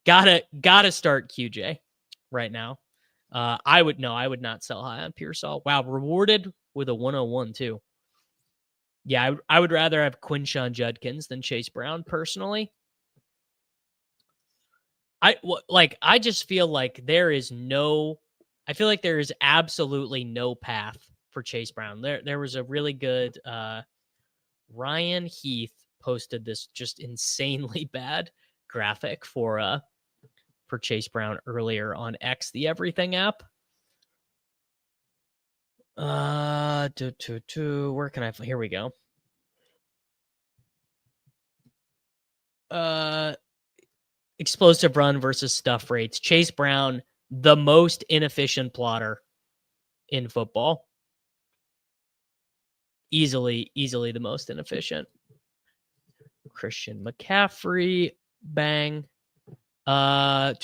Gotta start QJ right now. I would not sell high on Pearsall. Wow, rewarded with a 101 too. Yeah, I would rather have Quinshawn Judkins than Chase Brown personally. I just feel like there is absolutely no path for Chase Brown. There was a really good Ryan Heath posted this just insanely bad graphic for Chase Brown earlier on X, the Everything app. Where can I? Here we go. Explosive run versus stuff rates. Chase Brown, the most inefficient plotter in football. Easily the most inefficient. Christian McCaffrey, bang. I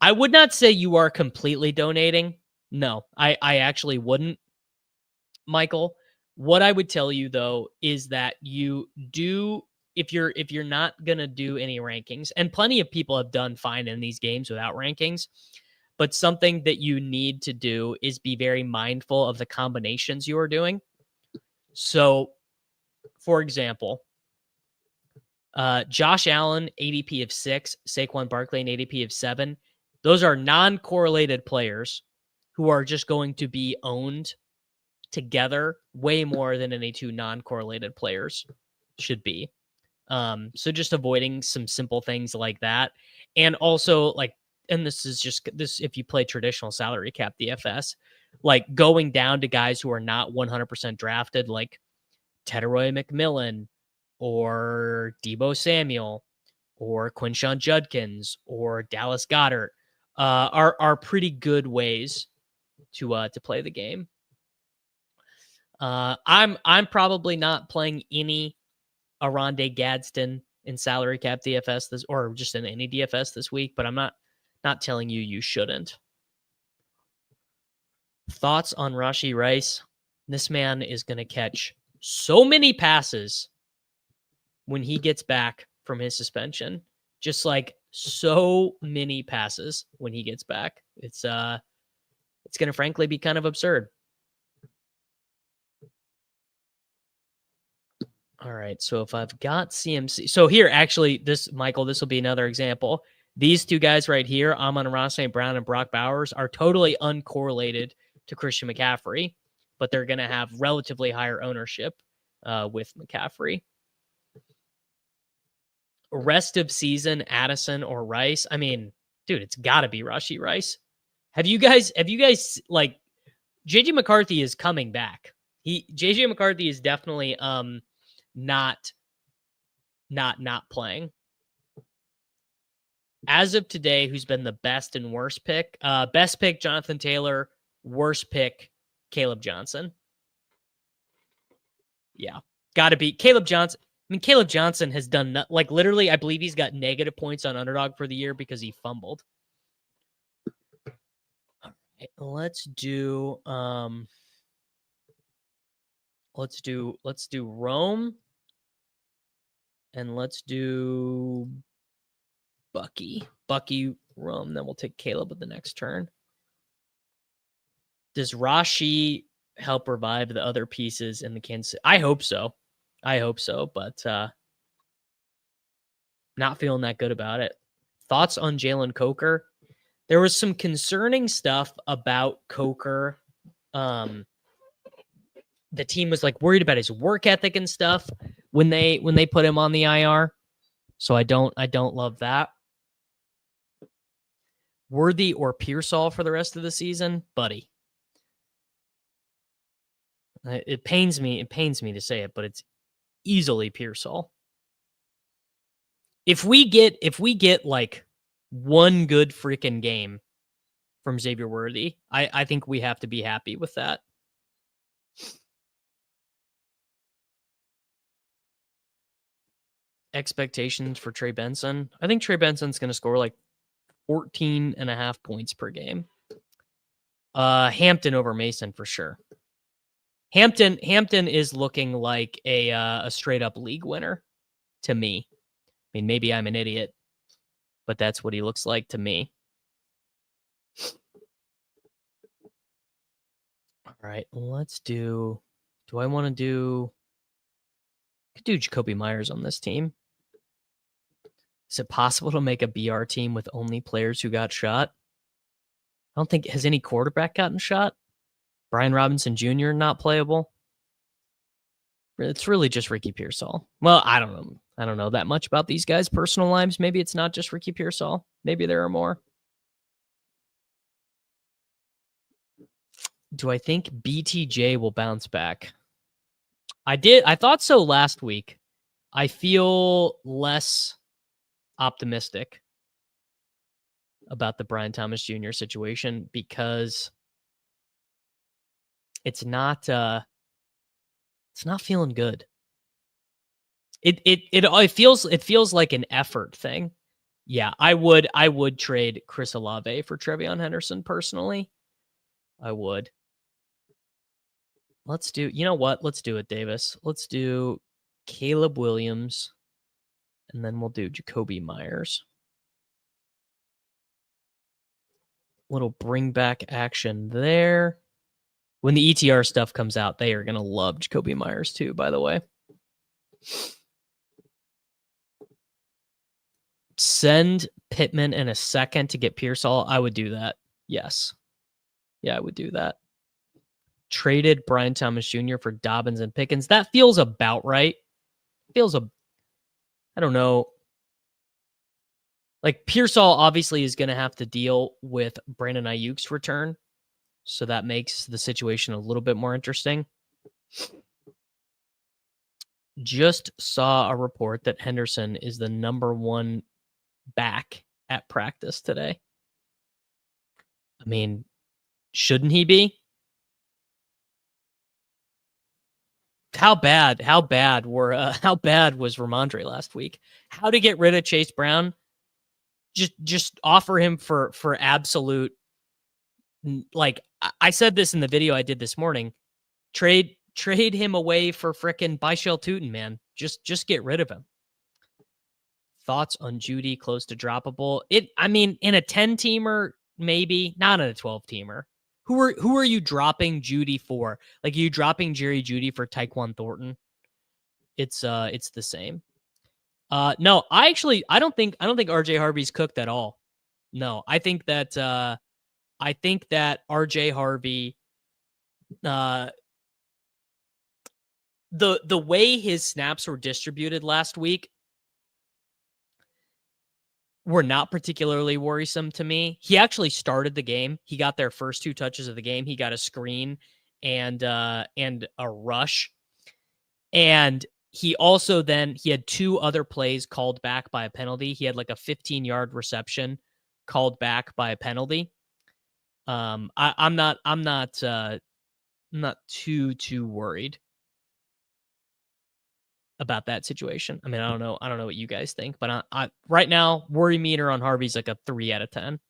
would not say you are completely donating. No, I actually wouldn't, Michael. What I would tell you though is that you do, if you're not gonna do any rankings, and plenty of people have done fine in these games without rankings, but something that you need to do is be very mindful of the combinations you are doing. So, for example, Josh Allen, ADP of 6, Saquon Barkley, an ADP of 7. Those are non-correlated players who are just going to be owned together way more than any two non-correlated players should be. So just avoiding some simple things like that. And also, like, and this is just this, if you play traditional salary cap DFS, like going down to guys who are not 100% drafted, like Teteroy McMillan or Deebo Samuel or Quinshon Judkins or Dallas Goedert, are pretty good ways to play the game. I'm probably not playing any Aronde Gadsden in salary cap DFS this, or just in any DFS this week, but I'm not telling you shouldn't. Thoughts on Rashee Rice? This man is going to catch so many passes when he gets back from his suspension. Just like so many passes when he gets back. It's going to frankly be kind of absurd. All right, so if I've got CMC, so here, actually, this, Michael, this will be another example. These two guys right here, Amon-Ra St. Brown and Brock Bowers, are totally uncorrelated to Christian McCaffrey, but they're going to have relatively higher ownership with McCaffrey. Rest of season, Addison or Rice. I mean, dude, it's got to be Rashee Rice. Have you guys like, JJ McCarthy is coming back. JJ McCarthy is definitely not playing. As of today, who's been the best and worst pick? Best pick, Jonathan Taylor. Worst pick, Caleb Johnson. Yeah, got to be Caleb Johnson. I mean, Caleb Johnson has done like literally, I believe he's got negative points on Underdog for the year because he fumbled. All right, let's do Rome, and let's do Bucky Rome. Then we'll take Caleb at the next turn. Does Rashee help revive the other pieces in the Kansas? I hope so, but not feeling that good about it. Thoughts on Jalen Coker? There was some concerning stuff about Coker. The team was like worried about his work ethic and stuff when they put him on the IR. So I don't love that. Worthy or Pearsall for the rest of the season, buddy. It pains me to say it, but it's easily Pearsall. If we get like one good freaking game from Xavier Worthy, I think we have to be happy with that. Expectations for Trey Benson. I think Trey Benson's going to score like 14.5 points per game. Hampton over Mason for sure. Hampton is looking like a straight up league winner to me. I mean, maybe I'm an idiot, but that's what he looks like to me. All right, let's do. Do I want to do? I could do Jacoby Myers on this team. Is it possible to make a BR team with only players who got shot? I don't think, has any quarterback gotten shot? Brian Robinson Jr. not playable? It's really just Ricky Pearsall. Well, I don't know. I don't know that much about these guys' personal lives. Maybe it's not just Ricky Pearsall. Maybe there are more. Do I think BTJ will bounce back? I thought so last week. I feel less optimistic about the Brian Thomas Jr. situation because it's not feeling good. It feels like an effort thing. Yeah, I would trade Chris Olave for Trevion Henderson personally. I would. Let's do, you know what? Let's do it, Davis. Let's do Caleb Williams, and then we'll do Jacoby Myers. Little bring back action there. When the ETR stuff comes out, they are going to love Jacoby Myers too, by the way. Send Pittman in a second to get Pearsall. I would do that. Yes. Yeah, I would do that. Traded Brian Thomas Jr. for Dobbins and Pickens. That feels about right. I don't know. Like Pearsall obviously is going to have to deal with Brandon Ayuk's return. So that makes the situation a little bit more interesting. Just saw a report that Henderson is the #1 back at practice today. I mean, shouldn't he be? How bad was Ramondre last week? How to get rid of Chase Brown? Just offer him for absolute, like I said this in the video I did this morning. Trade him away for frickin' Byshell Tootin, man. Just get rid of him. Thoughts on Judy close to droppable? I mean, in a 10-teamer, maybe, not in a 12-teamer. Who are you dropping Judy for? Like, are you dropping Jerry Judy for Tyquan Thornton? It's the same. No, I don't think RJ Harvey's cooked at all. No, I think that RJ Harvey, the way his snaps were distributed last week were not particularly worrisome to me. He actually started the game. He got their first 2 touches of the game. He got a screen and a rush. And he also he had 2 other plays called back by a penalty. He had like a 15-yard reception called back by a penalty. I'm not too worried about that situation. I mean, I don't know what you guys think, but I right now, worry meter on Harvey's like a 3 out of 10.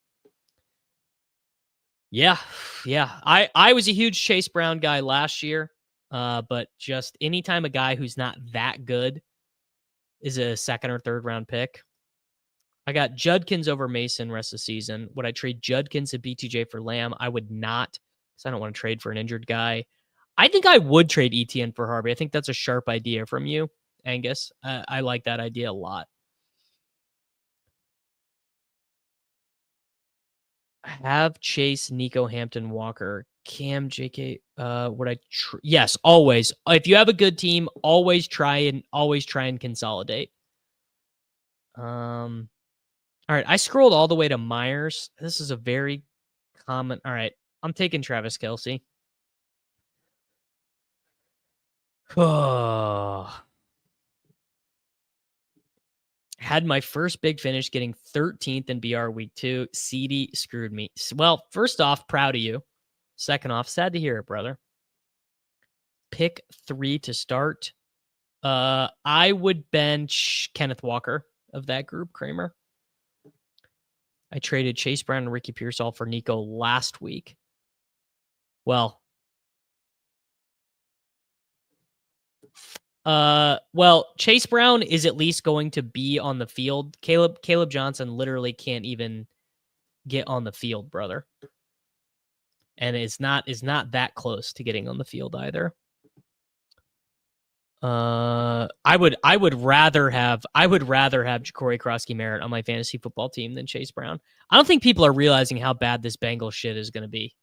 Yeah. I was a huge Chase Brown guy last year, but just anytime a guy who's not that good is a 2nd or 3rd round pick. I got Judkins over Mason rest of the season. Would I trade Judkins and BTJ for Lamb? I would not, because I don't want to trade for an injured guy. I think I would trade ETN for Harvey. I think that's a sharp idea from you, Angus. I like that idea a lot. Have Chase, Nico, Hampton, Walker, Cam, JK. Would I? Yes, always. If you have a good team, always try and consolidate. All right, I scrolled all the way to Myers. This is a very common. All right, I'm taking Travis Kelce. Had my first big finish getting 13th in BR week 2. CD screwed me. Well, first off, proud of you. Second off, sad to hear it, brother. Pick 3 to start. I would bench Kenneth Walker of that group, Kramer. I traded Chase Brown and Ricky Pearsall for Nico last week. Well, Chase Brown is at least going to be on the field. Caleb Johnson literally can't even get on the field, brother. And is not that close to getting on the field either. I would rather have Ja'Cory Krosky-Merritt on my fantasy football team than Chase Brown. I don't think people are realizing how bad this Bengals shit is going to be.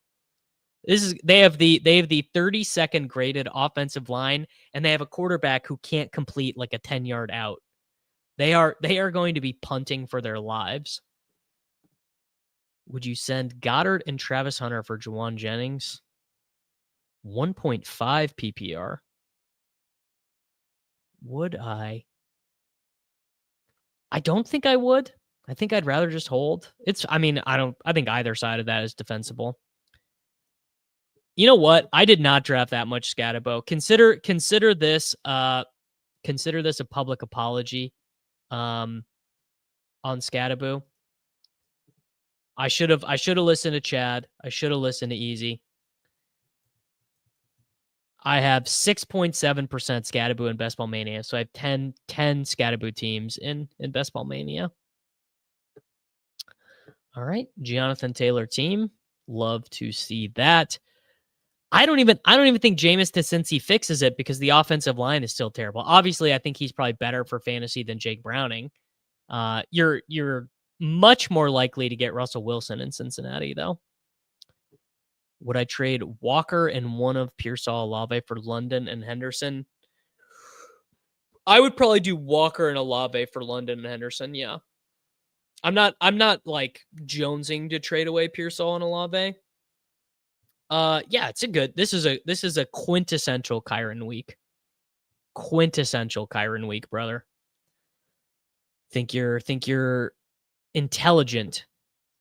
They have the 32nd graded offensive line, and they have a quarterback who can't complete like a 10-yard out. They are going to be punting for their lives. Would you send Goddard and Travis Hunter for Juwan Jennings? 1.5 PPR. Would I? I don't think I would. I think I'd rather just hold. I think either side of that is defensible. You know what? I did not draft that much Scatabo. Consider this a public apology on Scatabo. I should have listened to Chad. I should have listened to Easy. I have 6.7% Scatabo in Best Ball Mania. So I have 10 Scatabo teams in Best Ball Mania. All right. Jonathan Taylor team. Love to see that. I don't even think Jameis, since he fixes it, because the offensive line is still terrible. Obviously, I think he's probably better for fantasy than Jake Browning. You're much more likely to get Russell Wilson in Cincinnati, though. Would I trade Walker and one of Pearsall Olave for London and Henderson? I would probably do Walker and Olave for London and Henderson. Yeah, I'm not like jonesing to trade away Pearsall and Olave. Yeah, this is a quintessential Kyron week. Quintessential Kyron week, brother. Think you're intelligent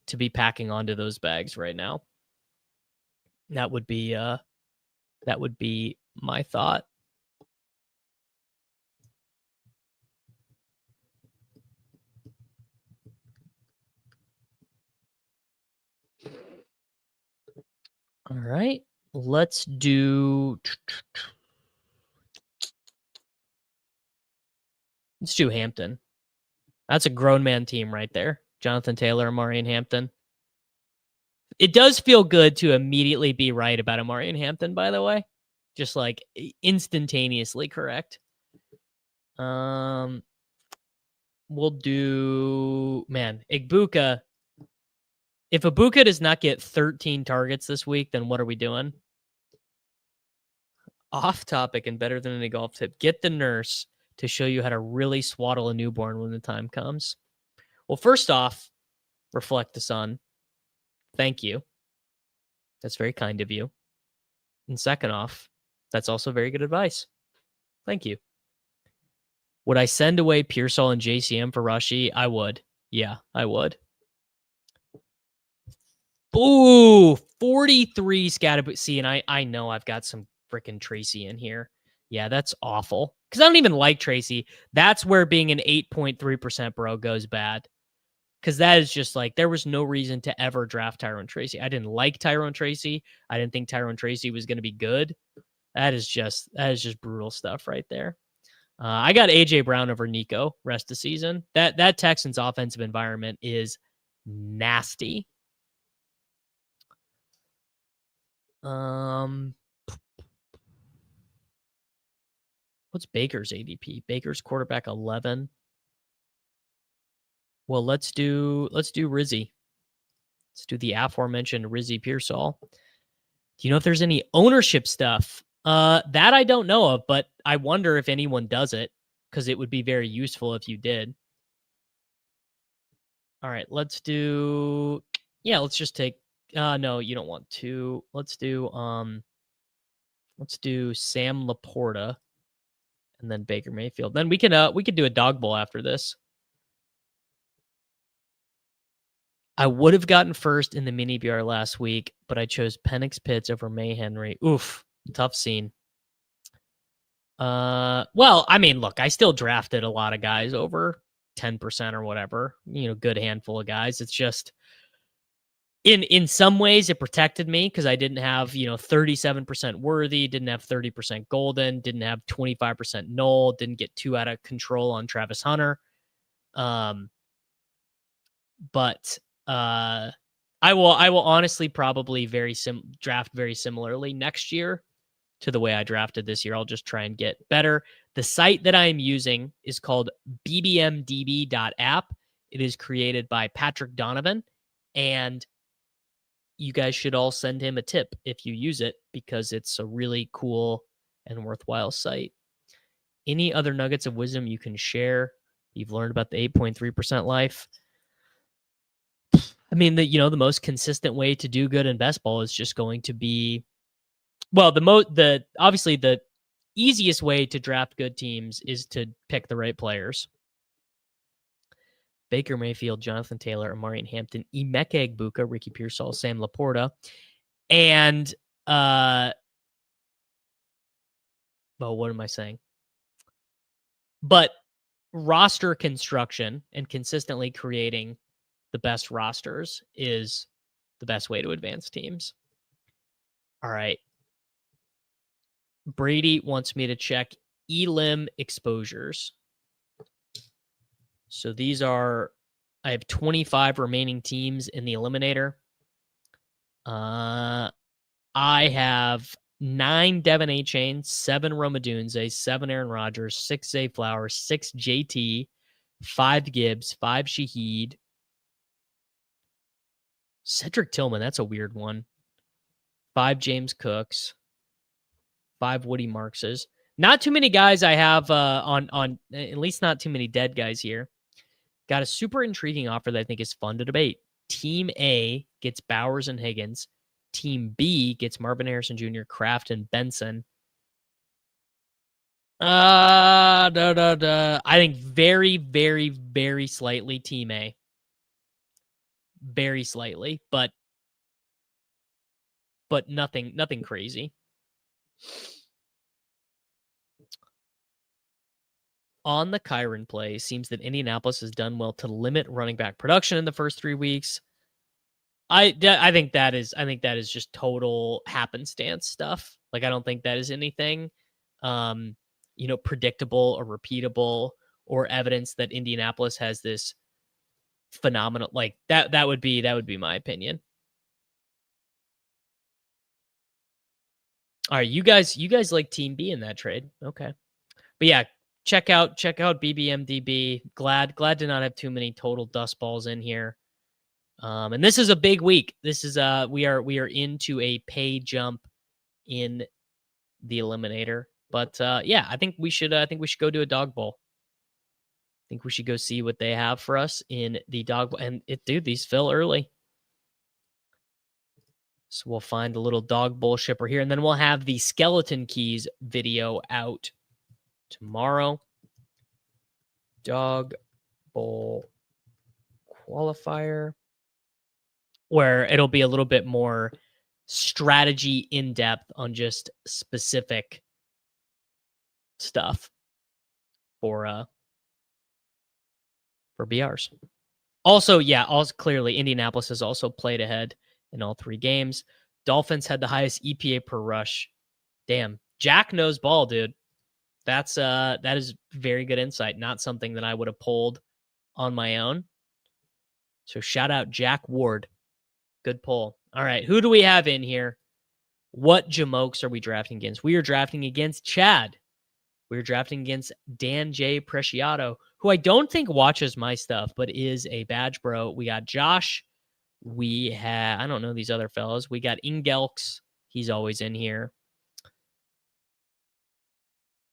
to be packing onto those bags right now. That would be my thought. All right, let's do Hampton. That's a grown man team right there. Jonathan Taylor, Amari, and Hampton. It does feel good to immediately be right about Amari and Hampton, by the way. Just like instantaneously correct. We'll do, Igbuka. If Ibuka does not get 13 targets this week, then what are we doing? Off topic and better than any golf tip. Get the nurse to show you how to really swaddle a newborn when the time comes. Well, first off, reflect the sun. Thank you. That's very kind of you. And second off, that's also very good advice. Thank you. Would I send away Pearsall and JCM for Rushy? I would. Yeah, I would. Ooh, 43 Scatterboot. See, and I know I've got some freaking Tracy in here. Yeah, that's awful. Because I don't even like Tracy. That's where being an 8.3% bro goes bad. Because that is just like, there was no reason to ever draft Tyrone Tracy. I didn't like Tyrone Tracy. I didn't think Tyrone Tracy was going to be good. That is just brutal stuff right there. I got AJ Brown over Nico rest of the season. That Texans offensive environment is nasty. What's Baker's ADP? Baker's quarterback 11. Well, let's do Rizzy. Let's do the aforementioned Rizzy Pearsall. Do you know if there's any ownership stuff? That I don't know of, but I wonder if anyone does it, because it would be very useful if you did. All right, let's do. Yeah, let's just take. No, you don't want to. Let's do Sam Laporta, and then Baker Mayfield. Then we could do a dog bowl after this. I would have gotten first in the mini BR last week, but I chose Penix Pitts over May Henry. Oof, tough scene. Well, I mean, look, I still drafted a lot of guys over 10% or whatever. Good handful of guys. It's just in some ways it protected me because I didn't have 37% worthy, didn't have 30% golden, didn't have 25% null, didn't get too out of control on Travis Hunter. But I will honestly probably draft very similarly next year to the way I drafted this year. I'll just try and get better. The site that I'm using is called bbmdb.app. It is created by Patrick Donovan, and you guys should all send him a tip if you use it, because it's a really cool and worthwhile site. Any other nuggets of wisdom you can share you've learned about the 8.3% life? I mean, the most consistent way to do good in best ball is just going to be, well, obviously the easiest way to draft good teams is to pick the right players. Baker Mayfield, Jonathan Taylor, Amarian Hampton, Emeka Egbuka, Ricky Pearsall, Sam Laporta, and well, what am I saying? But roster construction and consistently creating the best rosters is the best way to advance teams. All right. Brady wants me to check Elim exposures. So these are, I have 25 remaining teams in the Eliminator. I have 9 Devin A. Chain, 7 Romadunze, 7 Aaron Rodgers, 6 Zay Flowers, 6 JT, 5 Gibbs, 5 Shaheed. Cedric Tillman, that's a weird one. 5 James Cooks, 5 Woody Markses. Not too many guys I have on at least not too many dead guys here. Got a super intriguing offer that I think is fun to debate. Team A gets Bowers and Higgins. Team B gets Marvin Harrison Jr., Kraft, and Benson. I think very, very, very slightly Team A. Very slightly, but nothing crazy. On the Kyron play, seems that Indianapolis has done well to limit running back production in the first 3 weeks. I think that is just total happenstance stuff. Like, I don't think that is anything, predictable or repeatable or evidence that Indianapolis has this phenomenal, like that would be my opinion. All right, you guys like Team B in that trade. Okay. But yeah, check out BBMDB. Glad to not have too many total dust balls in here. And this is a big week. This is we are into a pay jump in the Eliminator. But yeah, I think we should go to a Dawg Bowl. I think we should go see what they have for us in the Dawg Bowl. And dude, these fill early. So we'll find a little Dawg Bowl shipper here, and then we'll have the Skeleton Keys video out tomorrow. Dawg Bowl qualifier, where it'll be a little bit more strategy in depth on just specific stuff for BRs. Also, clearly Indianapolis has also played ahead in all 3 games. Dolphins had the highest EPA per rush. Damn, Jack knows ball, dude. That is very good insight. Not something that I would have pulled on my own. So shout out Jack Ward. Good pull. All right, who do we have in here? What Jamokes are we drafting against? We are drafting against Chad. We're drafting against Dan J. Preciado, who I don't think watches my stuff, but is a badge bro. We got Josh. We have, I don't know these other fellows. We got Ingelks. He's always in here.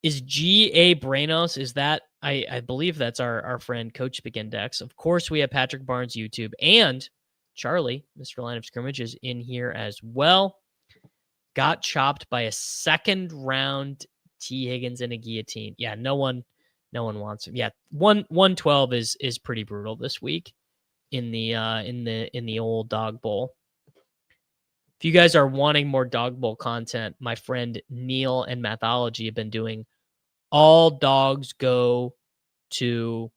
Is G.A. Branos? Is that, I believe that's our friend Coach Spindex. Of course, we have Patrick Barnes YouTube, and Charlie, Mr. Line of Scrimmage, is in here as well. Got chopped by a 2nd round T. Higgins and a guillotine. Yeah, no one wants him. Yeah, 112 is pretty brutal this week in the old Dawg Bowl. If you guys are wanting more Dawg Bowl content, my friend Neil and Mathology have been doing All Dogs Go to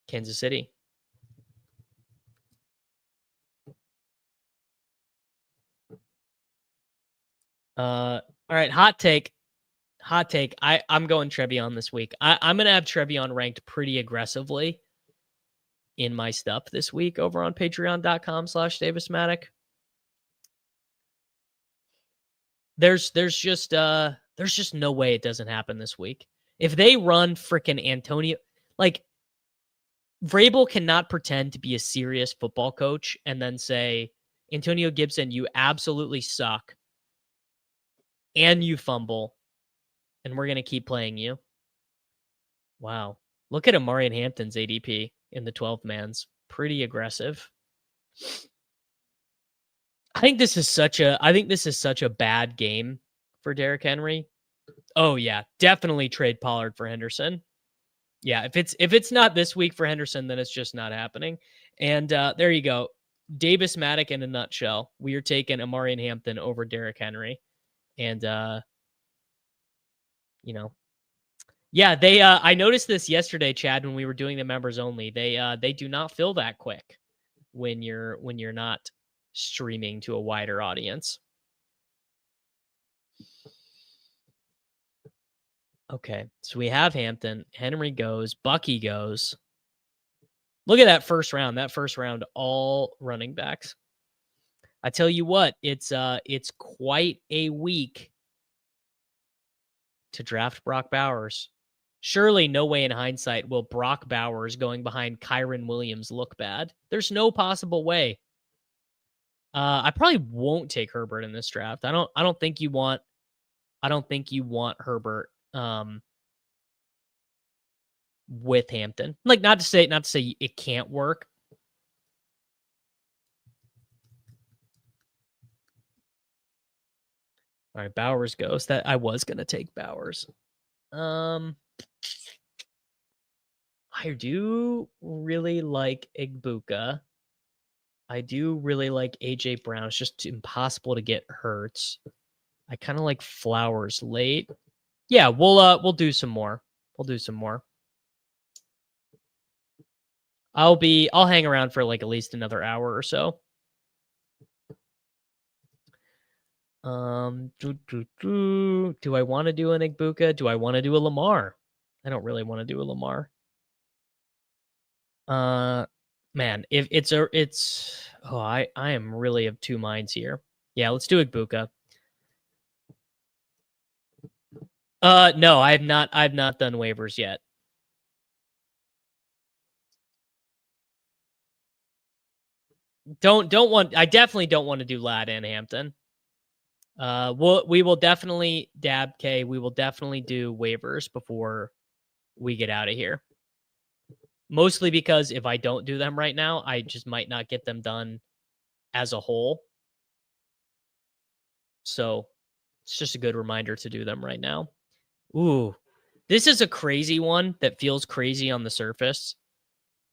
Kansas City. All right, hot take. I'm going Trevion this week. I'm gonna have Trevion ranked pretty aggressively in my stuff this week over on patreon.com/DavisMattic. There's just no way it doesn't happen this week. If they run freaking Antonio, like, Vrabel cannot pretend to be a serious football coach and then say, Antonio Gibson, you absolutely suck and you fumble, and we're going to keep playing you. Wow. Look at Amari Hampton's ADP in the 12 mans. Pretty aggressive. I think this is such a bad game for Derrick Henry. Oh yeah, definitely trade Pollard for Henderson. Yeah, if it's not this week for Henderson, then it's just not happening. And there you go. Davis-Matic in a nutshell. We are taking Amari Hampton over Derrick Henry. And yeah, they I noticed this yesterday, Chad, when we were doing the members only. They do not fill that quick when you're not streaming to a wider audience. Okay, so we have Hampton. Henry goes. Bucky goes. Look at that first round. That first round, all running backs. I tell you what, it's quite a week to draft Brock Bowers. Surely no way in hindsight will Brock Bowers going behind Kyron Williams look bad. There's no possible way. I probably won't take Herbert in this draft. I don't think you want Herbert with Hampton. Like not to say it can't work. All right, Bowers goes. That I was gonna take Bowers. I do really like Igbuka. I do really like AJ Brown. It's just impossible to get Hurts. I kind of like Flowers late. Yeah, we'll do some more. We'll do some more. I'll hang around for like at least another hour or so. Do I want to do an Igbuka? Do I want to do a Lamar? I don't really want to do a Lamar. Man, if I am really of two minds here. Yeah, let's do Igbuka. No, I've not done waivers yet. I definitely don't want to do Ladd and Hampton. We will definitely dab K. We will definitely do waivers before we get out of here. Mostly because if I don't do them right now, I just might not get them done as a whole. So it's just a good reminder to do them right now. Ooh, this is a crazy one that feels crazy on the surface.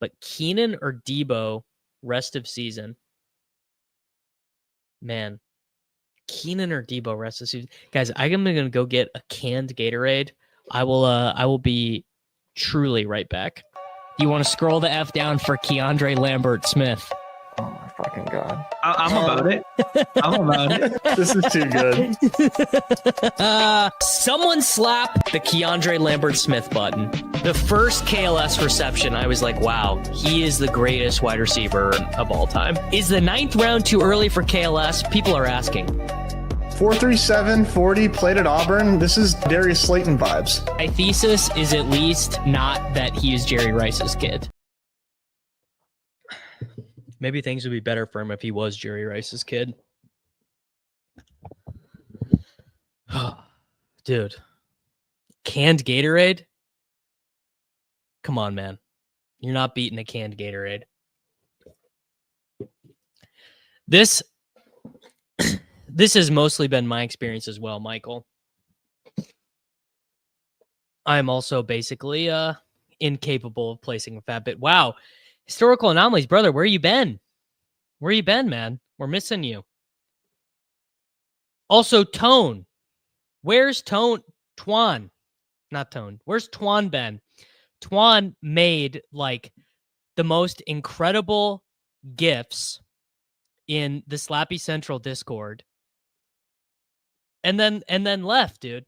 But Keenan or Debo rest of season. Man, Keenan or Debo rest of season. Guys, I'm going to go get a canned Gatorade. I will be truly right back. You want to scroll the F down for Keandre Lambert-Smith. Oh my fucking God. I'm about it. I'm about it. This is too good. Someone slap the Keandre Lambert-Smith button. The first KLS reception, I was like, wow, he is the greatest wide receiver of all time. Is the 9th round too early for KLS? People are asking. 4.37 40 played at Auburn. This is Darius Slayton vibes. My thesis is at least not that he is Jerry Rice's kid. Maybe things would be better for him if he was Jerry Rice's kid. Dude. Canned Gatorade? Come on, man. You're not beating a canned Gatorade. This has mostly been my experience as well, Michael. I'm also basically incapable of placing a fat bit. Wow. Historical anomalies, brother. Where you been? Where you been, man? We're missing you. Also, Tone. Where's Tone? Twan. Not Tone. Where's Twan been? Twan made like the most incredible GIFs in the Slappy Central Discord. And then left, dude.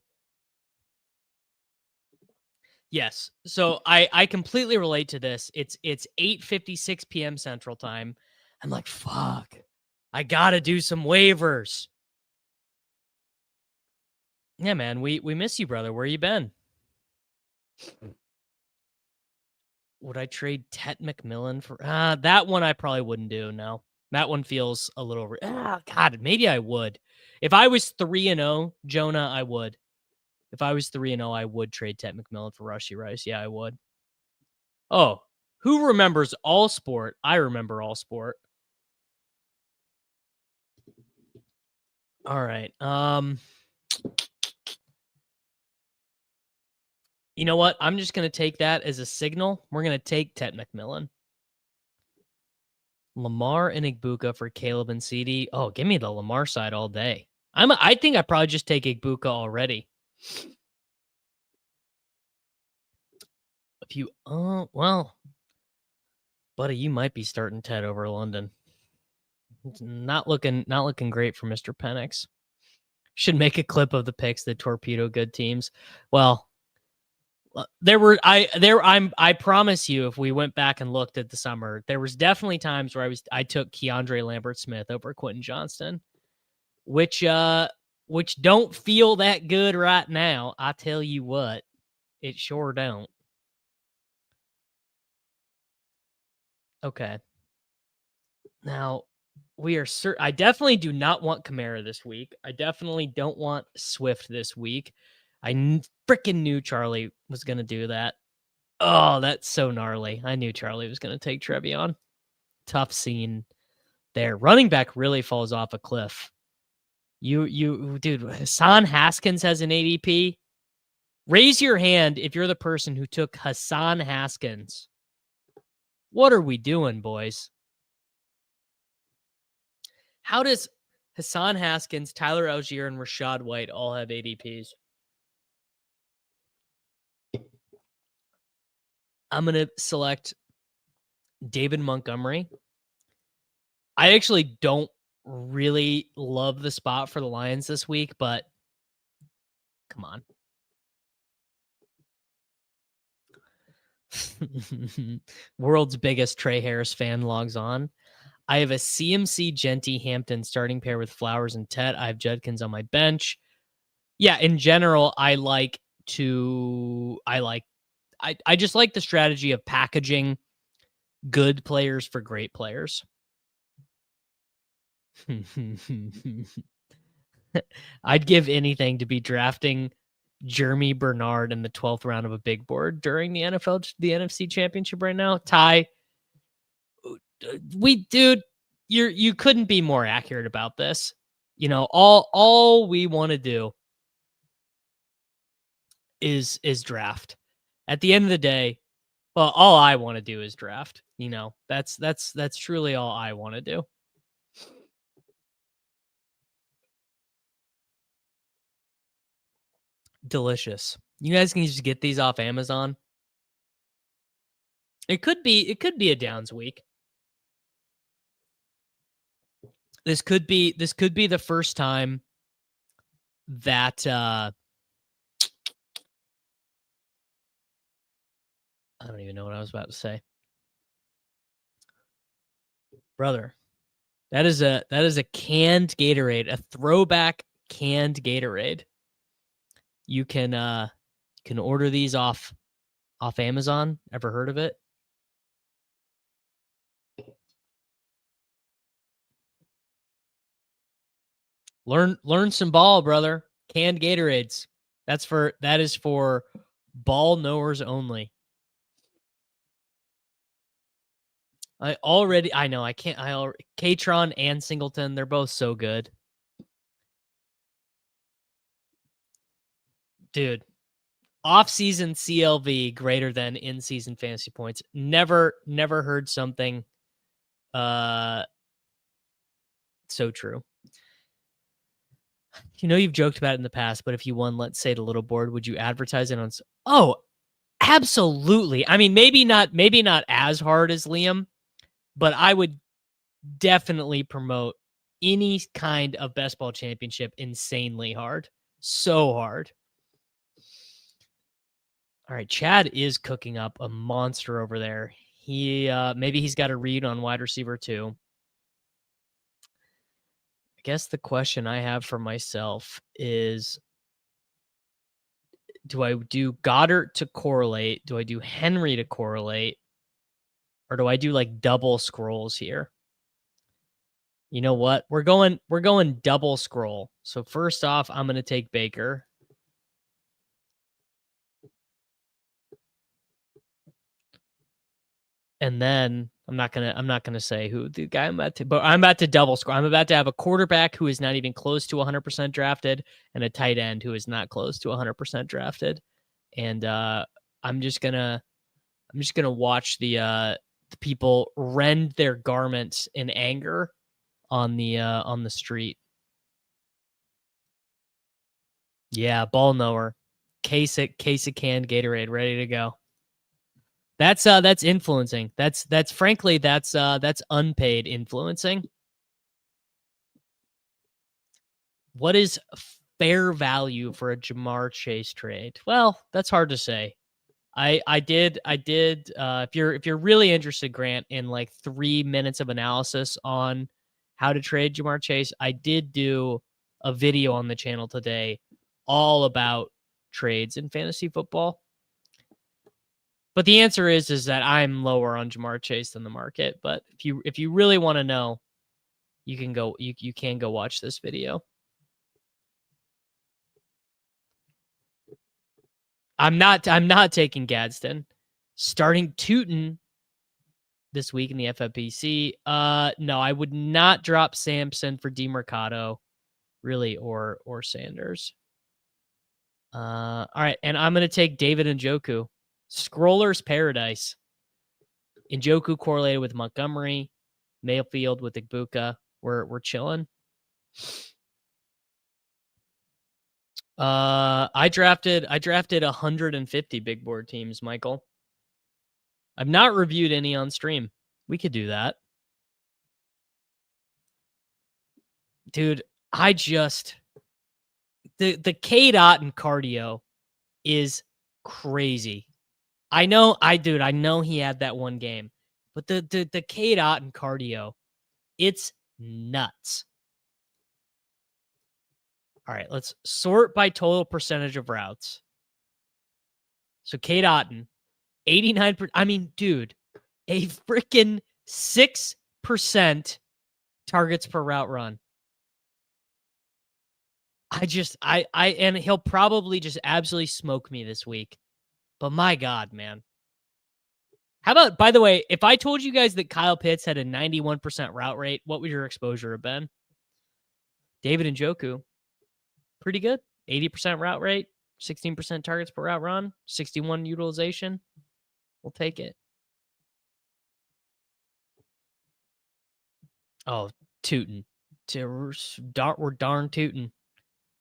Yes. So I completely relate to this. It's 8:56 p.m. Central Time. I'm like, fuck. I gotta do some waivers. Yeah, man. We miss you, brother. Where you been? Would I trade Tet McMillan for that one? I probably wouldn't do. No, that one feels a little. God, maybe I would. If I was 3-0, Jonah, I would. If I was 3-0, I would trade Tet McMillan for Rushy Rice. Yeah, I would. Oh, who remembers All Sport? I remember All Sport. All right. You know what? I'm just going to take that as a signal. We're going to take Tet McMillan. Lamar and Igbuka for Caleb and CD. Oh, give me the Lamar side all day. I think I probably just take Igbuka already. If you well, buddy, you might be starting Ted over London. It's not looking great for Mr. Penix. Should make a clip of the picks that torpedo good teams. Well, I promise you, if we went back and looked at the summer, there was definitely times where I took Keandre Lambert-Smith over Quentin Johnston, which don't feel that good right now. I tell you what, it sure don't. Okay. Now, we are I definitely do not want Kamara this week. I definitely don't want Swift this week. I freaking knew Charlie was going to do that. Oh, that's so gnarly. I knew Charlie was going to take Trevion. Tough scene there. Running back really falls off a cliff. Dude, Hassan Haskins has an ADP. Raise your hand if you're the person who took Hassan Haskins. What are we doing, boys? How does Hassan Haskins, Tyler Algier, and Rashad White all have ADPs? I'm going to select David Montgomery. I actually don't really love the spot for the Lions this week, but come on. World's biggest Trey Harris fan logs on. I have a CMC Genty Hampton starting pair with Flowers and Tet. I have Judkins on my bench. Yeah, in general, I just like the strategy of packaging good players for great players. I'd give anything to be drafting Jeremy Bernard in the 12th round of a big board during the NFC Championship right now. Ty, you couldn't be more accurate about this. You know, all we want to do is draft. At the end of the day, well, all I want to do is draft. You know, that's truly all I want to do. Delicious. You guys can just get these off Amazon. It could be a Downs week. This could be the first time that I don't even know what I was about to say. Brother, that is a canned Gatorade, a throwback canned Gatorade. You can order these off Amazon. Ever heard of it? Learn some ball, brother. Canned Gatorades. That is for ball knowers only. Katron and Singleton, they're both so good. Dude, off-season CLV greater than in-season fantasy points. Never heard something so true. You know, you've joked about it in the past, but if you won, let's say, the little board, would you advertise it on? Oh, absolutely. I mean, maybe not as hard as Liam, but I would definitely promote any kind of best ball championship insanely hard. So hard. All right, Chad is cooking up a monster over there. Maybe he's got a read on wide receiver too. I guess the question I have for myself is, do I do Goddard to correlate? Do I do Henry to correlate? Or do I do like double scrolls here? You know what? We're going double scroll. So first off, I'm going to take Baker. And then I'm not gonna say who the guy I'm about to double scroll. I'm about to have a quarterback who is not even close to 100% drafted and a tight end who is not close to 100% drafted. And I'm just gonna watch the people rend their garments in anger on the street. Yeah, ball knower. Case of canned Gatorade ready to go. That's influencing. That's frankly that's unpaid influencing. What is fair value for a Jamar Chase trade? Well, that's hard to say. I did if you're really interested, Grant, in like 3 minutes of analysis on how to trade Jamar Chase, I did do a video on the channel today all about trades in fantasy football. But the answer is that I'm lower on Jamar Chase than the market. But if you really want to know, you can go watch this video. I'm not taking Gadsden. Starting Tootin this week in the FFPC. No, I would not drop Sampson for DeMercado, really, or Sanders. All right, and I'm gonna take David Njoku. Scroller's Paradise. Njoku correlated with Montgomery, Mayfield with Igbuka. We're chilling. I drafted 150 big board teams, Michael. I've not reviewed any on stream. We could do that. Dude, the K-Dot and cardio is crazy. I know he had that one game, but the K-Dot and cardio, it's nuts. All right, let's sort by total percentage of routes. So K-Dot, 89%. I mean, dude, a freaking 6% targets per route run. And he'll probably just absolutely smoke me this week. But my God, man. How about, by the way, if I told you guys that Kyle Pitts had a 91% route rate, what would your exposure have been? David Njoku, pretty good. 80% route rate, 16% targets per route run, 61 utilization. We'll take it. Oh, tootin'. We're darn tootin'.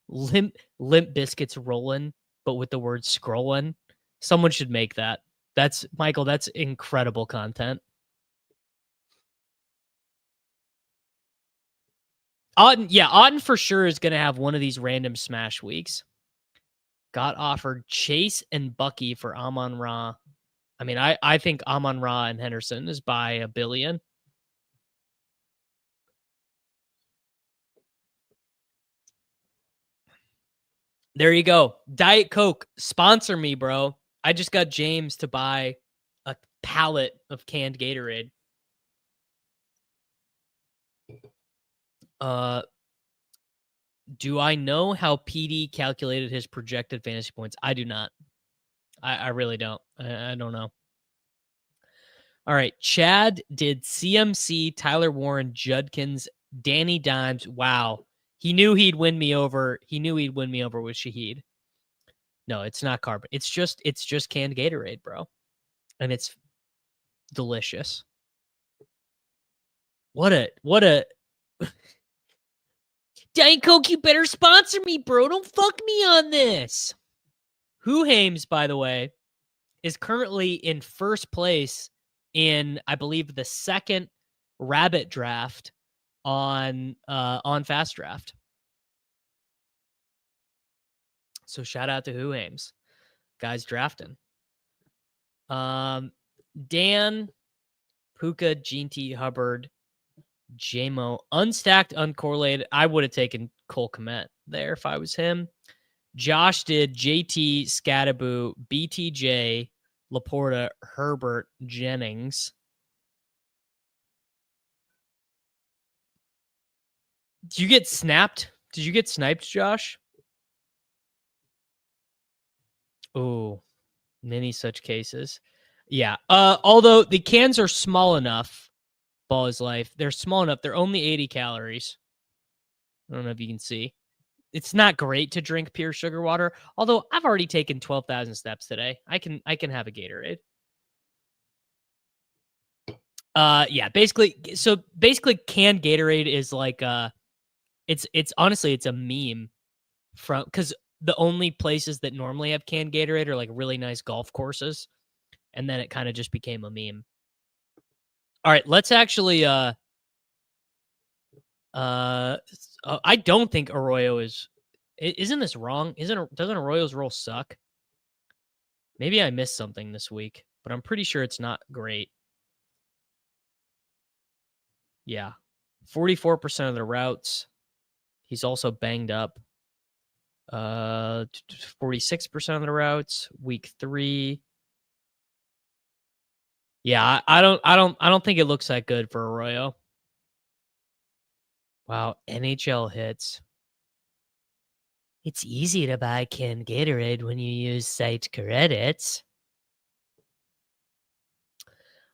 Limp biscuits rolling, but with the word scrolling. Someone should make that. That's Michael. That's incredible content. Auden for sure is going to have one of these random smash weeks. Got offered Chase and Bucky for Amon-Ra. I mean, I think Amon-Ra and Henderson is by $1 billion. There you go. Diet Coke, sponsor me, bro. I just got James to buy a pallet of canned Gatorade. Do I know how PD calculated his projected fantasy points? I do not. I really don't. I don't know. All right. Chad did CMC, Tyler Warren, Judkins, Danny Dimes. Wow. He knew he'd win me over. He knew he'd win me over with Shaheed. No, it's not carbon. It's just canned Gatorade, bro. And it's delicious. What a Diet Coke, you better sponsor me, bro. Don't fuck me on this. Hames, by the way, is currently in first place in, I believe, the second rabbit draft on Fast Draft. So shout out to Hames. Guys drafting. Dan, Puka, Gene T. Hubbard, JMO, unstacked, uncorrelated. I would have taken Cole Kmet there if I was him. Josh did JT, Scattaboo, BTJ, Laporta, Herbert, Jennings. Did you get snapped? Did you get sniped, Josh? Oh, many such cases. Yeah. Although the cans are small enough, Ball is Life. They're small enough. They're only 80 calories. I don't know if you can see. It's not great to drink pure sugar water. Although I've already taken 12,000 steps today. I can have a Gatorade. Yeah, basically canned Gatorade is like it's honestly it's a meme from because the only places that normally have canned Gatorade are like really nice golf courses, and then it kind of just became a meme. All right, let's actually I don't think Arroyo is. Isn't this wrong? Doesn't Arroyo's roll suck? Maybe I missed something this week, but I'm pretty sure it's not great. Yeah, 44% of the routes. He's also banged up. 46% of the routes. Week 3. Yeah, I don't think it looks that good for Arroyo. Wow, NHL hits. It's easy to buy canned Gatorade when you use site credits.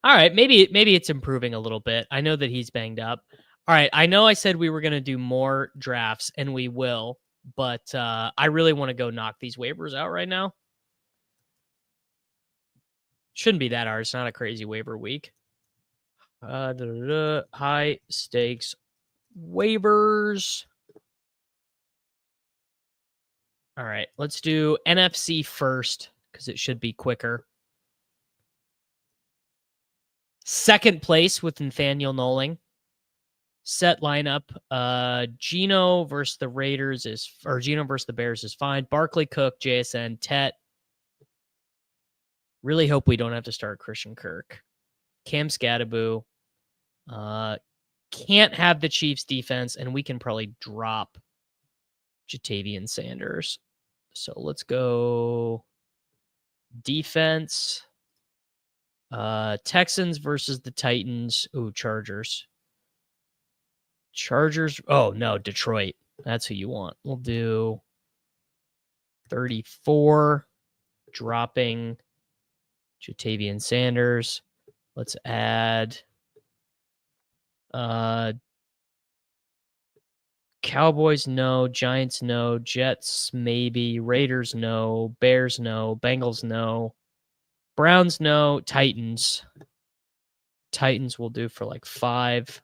All right, maybe it's improving a little bit. I know that he's banged up. All right, I know I said we were going to do more drafts, and we will, but I really want to go knock these waivers out right now. Shouldn't be that hard. It's not a crazy waiver week. High stakes waivers. All right, let's do NFC first because it should be quicker. Second place with Nathaniel Knowling. Set lineup. Gino versus the Gino versus the Bears is fine. Barkley, Cook, JSN, Tet. Really hope we don't have to start Christian Kirk. Cam Scadaboo. Can't have the Chiefs defense, and we can probably drop Jatavian Sanders. So let's go defense. Texans versus the Titans. Ooh, Chargers. Oh, no, Detroit. That's who you want. We'll do 34, dropping Jatavian Sanders. Let's add Cowboys, no. Giants, no. Jets, maybe. Raiders, no. Bears, no. Bengals, no. Browns, no. Titans. Titans will do for like 5.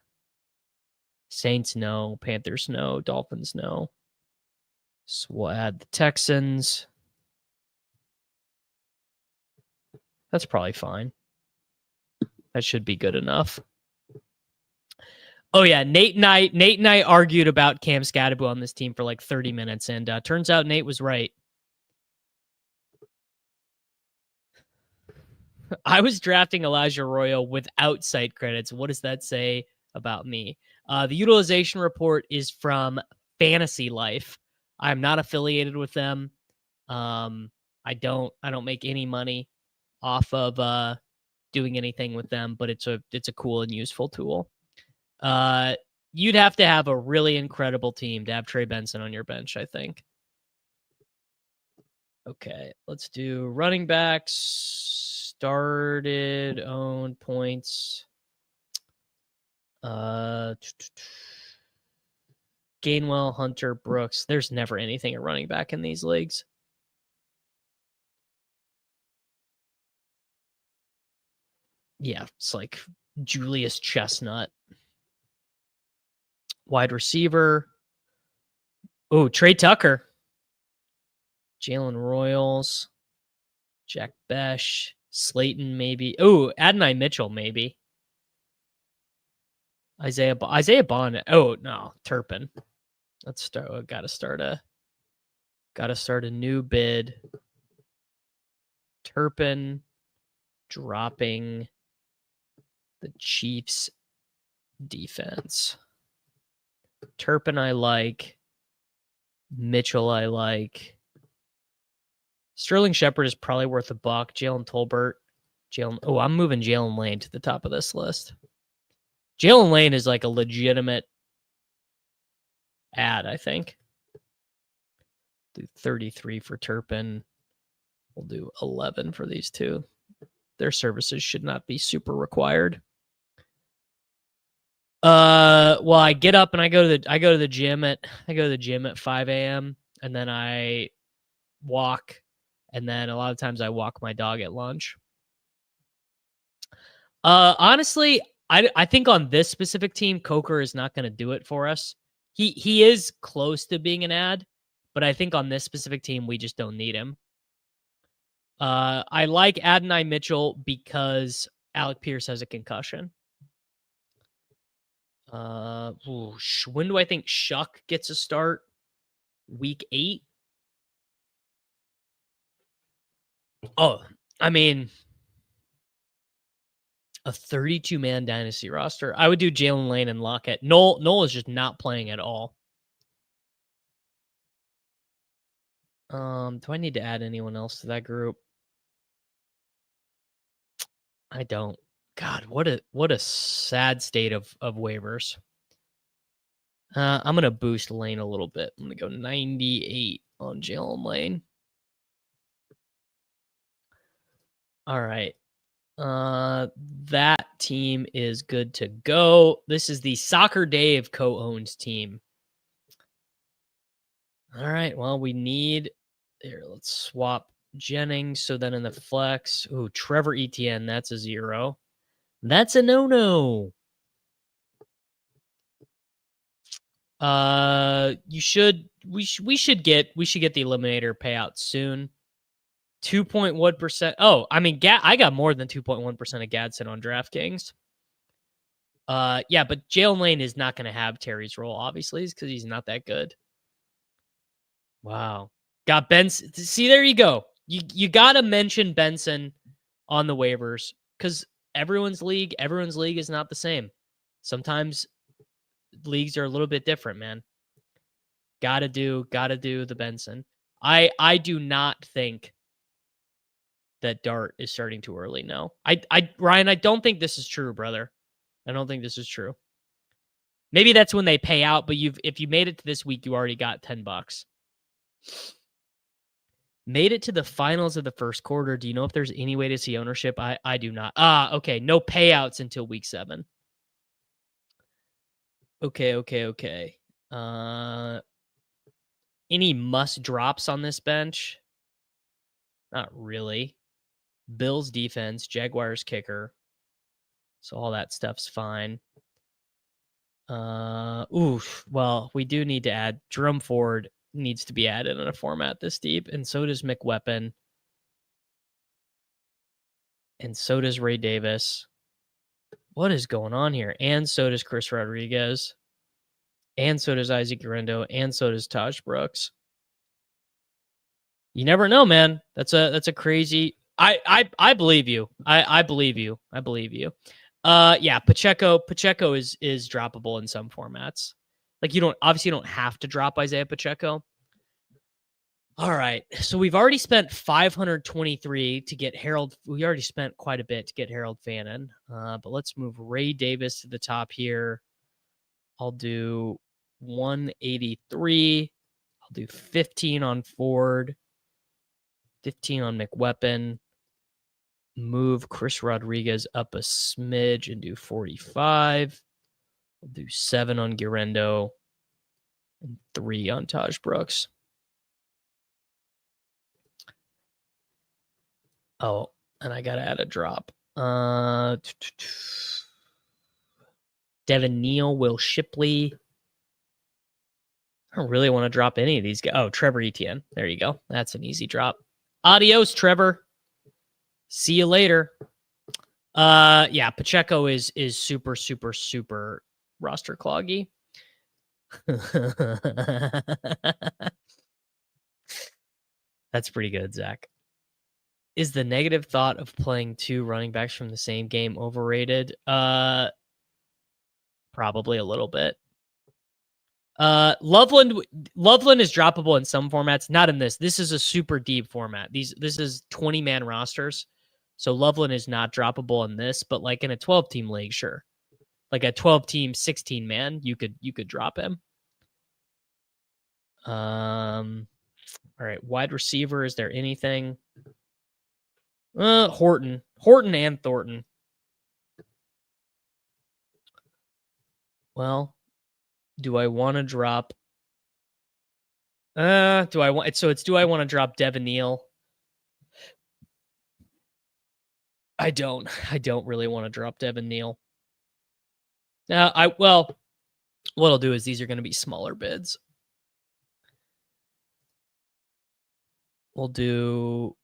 Saints, no. Panthers, no. Dolphins, no. So we'll add the Texans. That's probably fine. That should be good enough. Oh yeah, Nate and I argued about Cam Scadaboo on this team for like 30 minutes, and turns out Nate was right. I was drafting Elijah Arroyo without site credits. What does that say about me? The utilization report is from Fantasy Life. I'm not affiliated with them. I don't make any money off of doing anything with them, but it's a cool and useful tool. You'd have to have a really incredible team to have Trey Benson on your bench, I think. Okay, let's do running backs. Started, owned, points. Gainwell, Hunter, Brooks. There's never anything at running back in these leagues. Yeah, it's like Julius Chestnut. Wide receiver. Oh, Trey Tucker. Jalen Royals. Jack Besh. Slayton, maybe. Oh, Adonai Mitchell, maybe. Isaiah Bond. Oh, no. Turpin. Let's start. Gotta start a new bid. Turpin dropping the Chiefs defense. Turpin I like. Mitchell I like. Sterling Shepard is probably worth $1. Jalen Tolbert. I'm moving Jalen Lane to the top of this list. Jalen Lane is like a legitimate add, I think. Do 33 for Turpin. We'll do 11 for these two. Their services should not be super required. Well, I get up and I go to the gym at 5 a.m. and then I walk, and then a lot of times I walk my dog at lunch. Honestly, I think on this specific team, Coker is not going to do it for us. He is close to being an ad, but I think on this specific team, we just don't need him. I like Adonai Mitchell because Alec Pierce has a concussion. When do I think Shuck gets a start? Week 8? Oh, I mean, a 32-man dynasty roster. I would do Jalen Lane and Lockett. Noel is just not playing at all. Do I need to add anyone else to that group? I don't. God, what a sad state of waivers. I'm gonna boost Lane a little bit. I'm gonna go 98 on Jalen Lane. All right. That team is good to go. This is the Soccer Dave co-owns team. All right. Well, we need here. Let's swap Jennings. So then in the flex, Trevor Etienne, that's a 0. That's a no-no. We should get the Eliminator payout soon. 2.1%. Oh, I mean, I got more than 2.1% of Gadsden on DraftKings. Yeah, but Jalen Lane is not going to have Terry's role, obviously, because he's not that good. Wow. Got Benson. See, there you go. You got to mention Benson on the waivers because everyone's league is not the same. Sometimes leagues are a little bit different, man. Gotta do the Benson. I do not think that Dart is starting too early. No. Ryan, I don't think this is true, brother. I don't think this is true. Maybe that's when they pay out, but if you made it to this week, you already got $10. Made it to the finals of the first quarter. Do you know if there's any way to see ownership? I do not. Okay. No payouts until week 7. Okay. Any must drops on this bench? Not really. Bills defense, Jaguars kicker. So all that stuff's fine. Well, we do need to add Jerome Ford needs to be added in a format this deep, and so does McWeapon. And so does Ray Davis. What is going on here? And so does Chris Rodriguez. And so does Isaac Guerrero, and so does Taj Brooks. You never know, man. That's a crazy. I believe you. I believe you. I believe you. Yeah, Pacheco is droppable in some formats. Like you don't have to drop Isaiah Pacheco. All right, so we've already spent 523 to get Harold. We already spent quite a bit to get Harold Fannin. But let's move Ray Davis to the top here. I'll do 183. I'll do 15 on Ford, 15 on McWeapon. Move Chris Rodriguez up a smidge and do 45. I'll do 7 on Guerrero and 3 on Taj Brooks. Oh, and I got to add a drop. Devin Neal, Will Shipley. I don't really want to drop any of these guys. Oh, Trevor Etienne. There you go. That's an easy drop. Adios, Trevor. See you later. Yeah, Pacheco is super, super, super roster cloggy. That's pretty good, Zach. Is the negative thought of playing 2 running backs from the same game overrated? Probably a little bit. Loveland is droppable in some formats, not in this. This is a super deep format. This is 20-man rosters. So Loveland is not droppable in this, but like in a 12-team league, sure. Like a 12-team, 16-man, you could drop him. All right, wide receiver. Is there anything? Horton and Thornton. Well, do I want to drop? Do I want? So it's do I want to drop Devin Neal? I don't really want to drop Devin Neal. What I'll do is these are going to be smaller bids. We'll do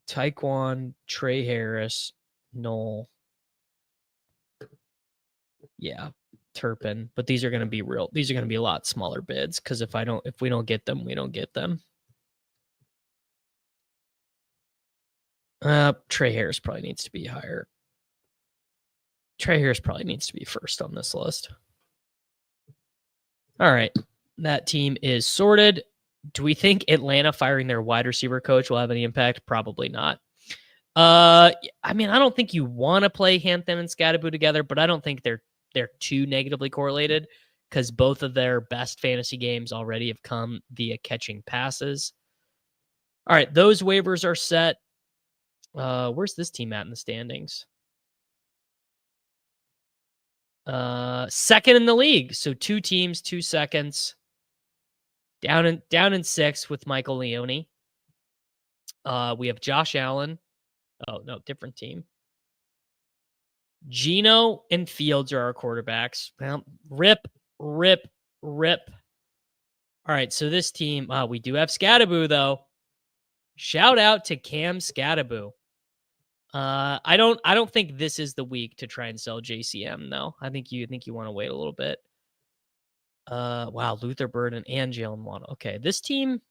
Tyquan, Trey Harris, Knoll. Yeah, Turpin. But these are going to be these are going to be a lot smaller bids because if we don't get them, we don't get them. Trey Harris probably needs to be higher. Trey Harris probably needs to be first on this list. All right. That team is sorted. Do we think Atlanta firing their wide receiver coach will have any impact? Probably not. I mean, I don't think you want to play Hampton and Scadaboo together, but I don't think they're too negatively correlated because both of their best fantasy games already have come via catching passes. All right, those waivers are set. Where's this team at in the standings? Second in the league. So 2 teams, 2 seconds. Down in 6th with Michael Leone. We have Josh Allen. Oh, no, different team. Geno and Fields are our quarterbacks. Well, rip. All right, so this team, we do have Scadaboo, though. Shout out to Cam Scadaboo. I don't think this is the week to try and sell JCM, though. I think you want to wait a little bit. Wow, Luther Burden and Jalen Waddle. Okay, this team's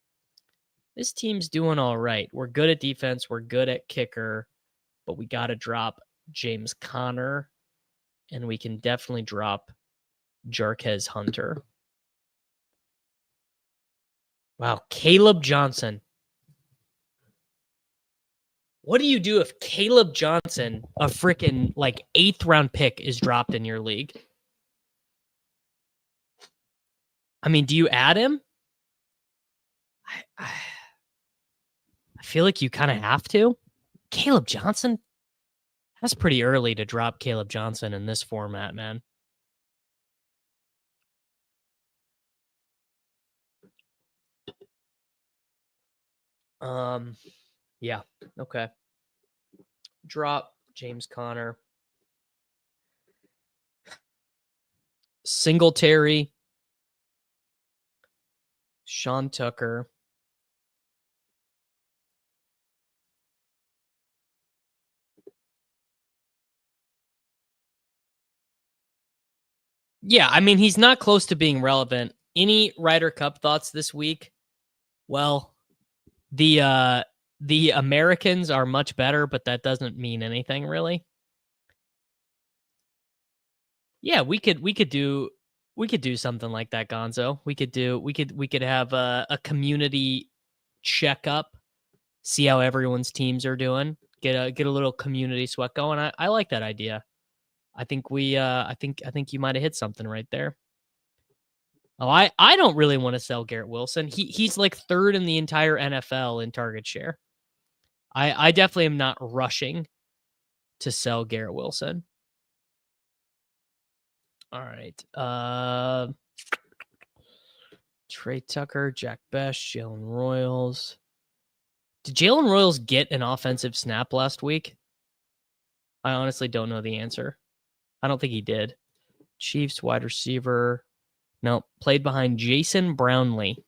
doing all right. We're good at defense. We're good at kicker, but we got to drop James Conner, and we can definitely drop Jarquez Hunter. Wow, Caleb Johnson. What do you do if Caleb Johnson, a freaking 8th round pick, is dropped in your league? I mean, do you add him? I feel like you kind of have to. Caleb Johnson? That's pretty early to drop Caleb Johnson in this format, man. Yeah, okay. Drop James Conner. Singletary. Sean Tucker. Yeah, I mean, he's not close to being relevant. Any Ryder Cup thoughts this week? Well, the Americans are much better, but that doesn't mean anything really. Yeah, we could do something like that, Gonzo. We could have a community checkup, see how everyone's teams are doing, get a little community sweat going. I like that idea. I think I think you might have hit something right there. Oh, I don't really want to sell Garrett Wilson. He's like 3rd in the entire NFL in target share. I definitely am not rushing to sell Garrett Wilson. All right. Trey Tucker, Jack Best, Jalen Royals. Did Jalen Royals get an offensive snap last week? I honestly don't know the answer. I don't think he did. Chiefs wide receiver. No, played behind Jason Brownlee.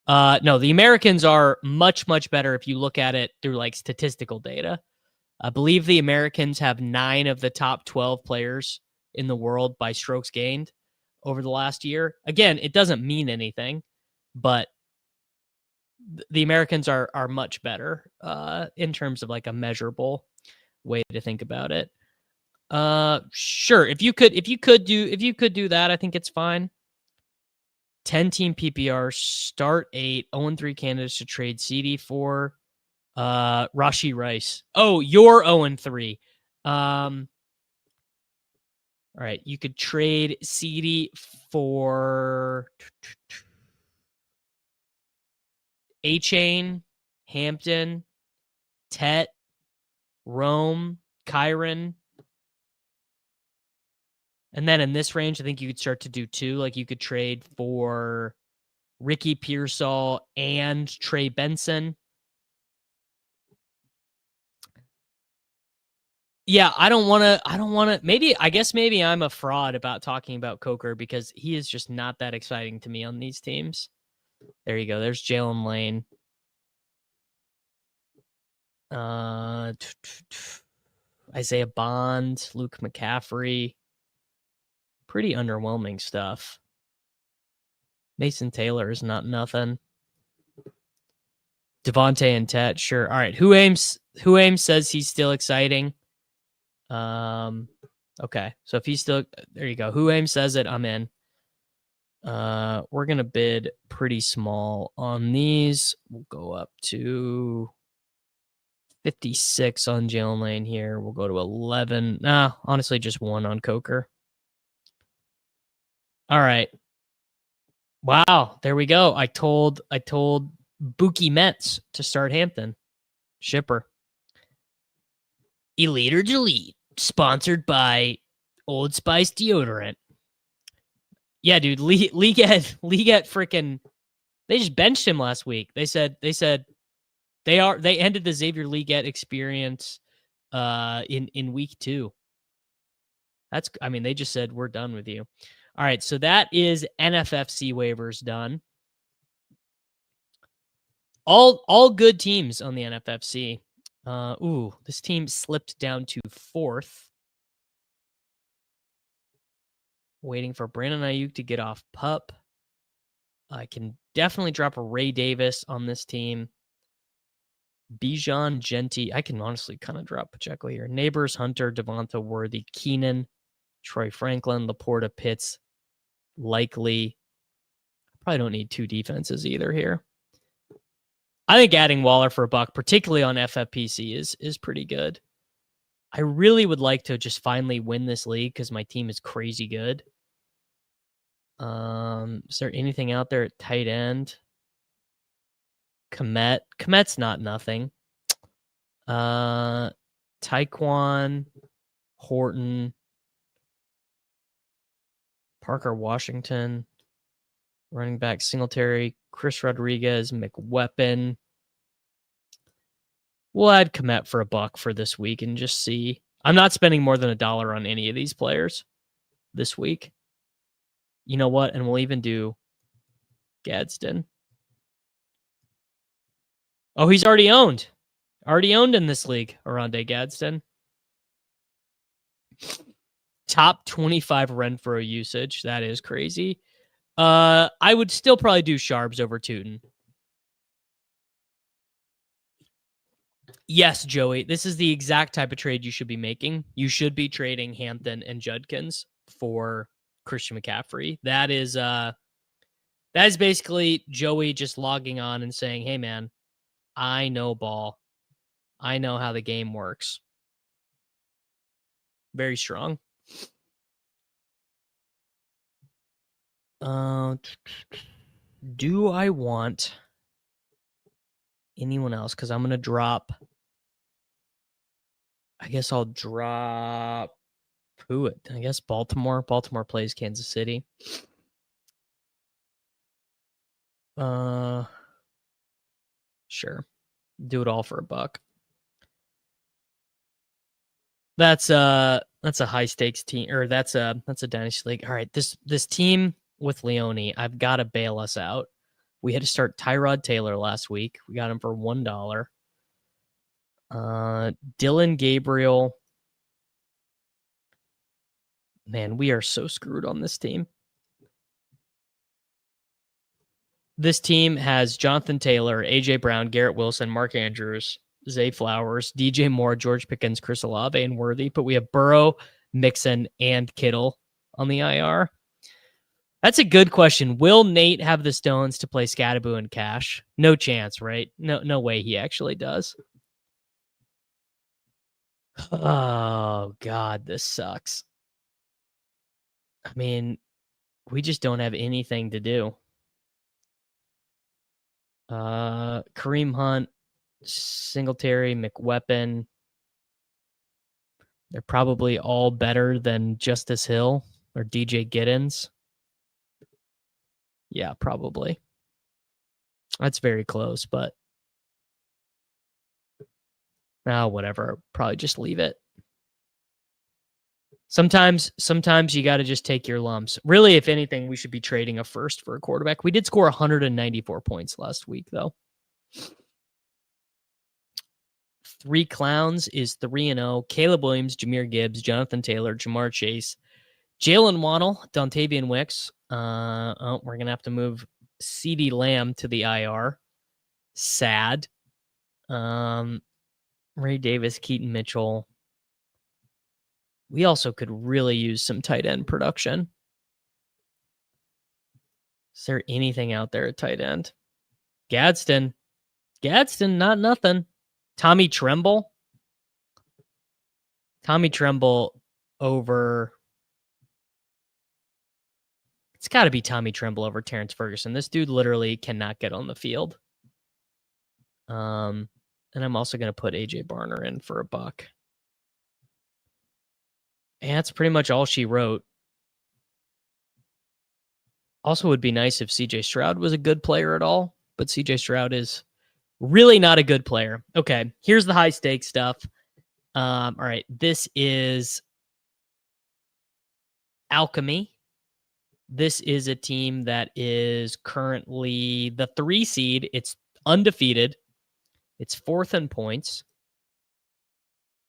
No, the Americans are much, much better if you look at it through statistical data. I believe the Americans have 9 of the top 12 players in the world by strokes gained over the last year. Again, it doesn't mean anything, but the Americans are much better in terms of a measurable way to think about it. Sure. If you could do that, I think it's fine. 10-team PPR, start 8, 0-3 candidates to trade CD for Rashee Rice. Oh, you're 0-3. All right, you could trade CD for A-Chain, Hampton, Tet, Rome, Kyron. And then in this range, I think you could start to do two. Like you could trade for Ricky Pearsall and Trey Benson. Yeah, I don't want to, I guess maybe I'm a fraud about talking about Coker because he is just not that exciting to me on these teams. There you go. There's Jalen Lane. Isaiah Bond, Luke McCaffrey. Pretty underwhelming stuff. Mason Taylor is not nothing. Devontae and Tet, sure. All right. Who aims says he's still exciting. Okay. So if he's still, there you go. Who aims says it, I'm in. We're gonna bid pretty small on these. We'll go up to 56 on Jalen Lane here. We'll go to 11. Nah, honestly, just 1 on Coker. All right. Wow, there we go. I told Buki Mets to start Hampton. Shipper. Elite or Delete, sponsored by Old Spice deodorant. Yeah, dude, League at freaking, they just benched him last week. They said they ended the Xavier Leaguette experience in week 2. They just said we're done with you. All right, so that is NFFC waivers done. All good teams on the NFFC. This team slipped down to 4th. Waiting for Brandon Ayuk to get off PUP. I can definitely drop a Ray Davis on this team. Bijan, Genti. I can honestly kind of drop Pacheco here. Neighbors, Hunter, Devonta Worthy, Keenan, Troy Franklin, Laporta, Pitts, Likely. Probably don't need 2 defenses either here. I think adding Waller for $1, particularly on FFPC, is pretty good. I really would like to just finally win this league because my team is crazy good. Is there anything out there at tight end? Komet's not nothing. Tyquan, Horton, Parker Washington, running back Singletary, Chris Rodriguez, McWeapon. We'll add Komet for $1 for this week and just see. I'm not spending more than $1 on any of these players this week. You know what? And we'll even do Gadsden. Oh, he's already owned. Already owned in this league, Arande Gadsden. Top 25 Renfro usage. That is crazy. I would still probably do Sharps over Tootin. Yes, Joey, this is the exact type of trade you should be making. You should be trading Hampton and Judkins for Christian McCaffrey. That is basically Joey just logging on and saying, hey, man, I know ball. I know how the game works. Very strong. Do I want anyone else? Because I'm going to drop. I guess I'll drop Pruitt. I guess Baltimore. Baltimore plays Kansas City. Sure. Do it all for $1. That's a high stakes team, or that's a dynasty league. All right, this team with Leone, I've got to bail us out. We had to start Tyrod Taylor last week. We got him for $1. Dylan Gabriel. Man, we are so screwed on this team. This team has Jonathan Taylor, AJ Brown, Garrett Wilson, Mark Andrews, Zay Flowers, DJ Moore, George Pickens, Chris Olave, and Worthy. But we have Burrow, Mixon, and Kittle on the IR. That's a good question. Will Nate have the stones to play Scatterboo and Cash? No chance, right? No way he actually does. Oh, God, this sucks. I mean, we just don't have anything to do. Kareem Hunt, Singletary, McWeapon. They're probably all better than Justice Hill or DJ Giddens. Yeah, probably. That's very close, but whatever. Probably just leave it. Sometimes you got to just take your lumps. Really, if anything, we should be trading a first for a quarterback. We did score 194 points last week, though. 3 Clowns is 3-0. Caleb Williams, Jahmyr Gibbs, Jonathan Taylor, Jamar Chase, Jalen Waddle, Dontavian Wicks. We're going to have to move CeeDee Lamb to the IR. Sad. Ray Davis, Keaton Mitchell. We also could really use some tight end production. Is there anything out there at tight end? Gadsden, not nothing. Tommy Tremble over. It's got to be Tommy Tremble over Terrence Ferguson. This dude literally cannot get on the field. And I'm also going to put AJ Barner in for $1. And that's pretty much all she wrote. Also, would be nice if CJ Stroud was a good player at all, but CJ Stroud is really not a good player. Okay, here's the high stakes stuff. All right, this is Alchemy. This is a team that is currently the 3 seed. It's undefeated. It's 4th in points.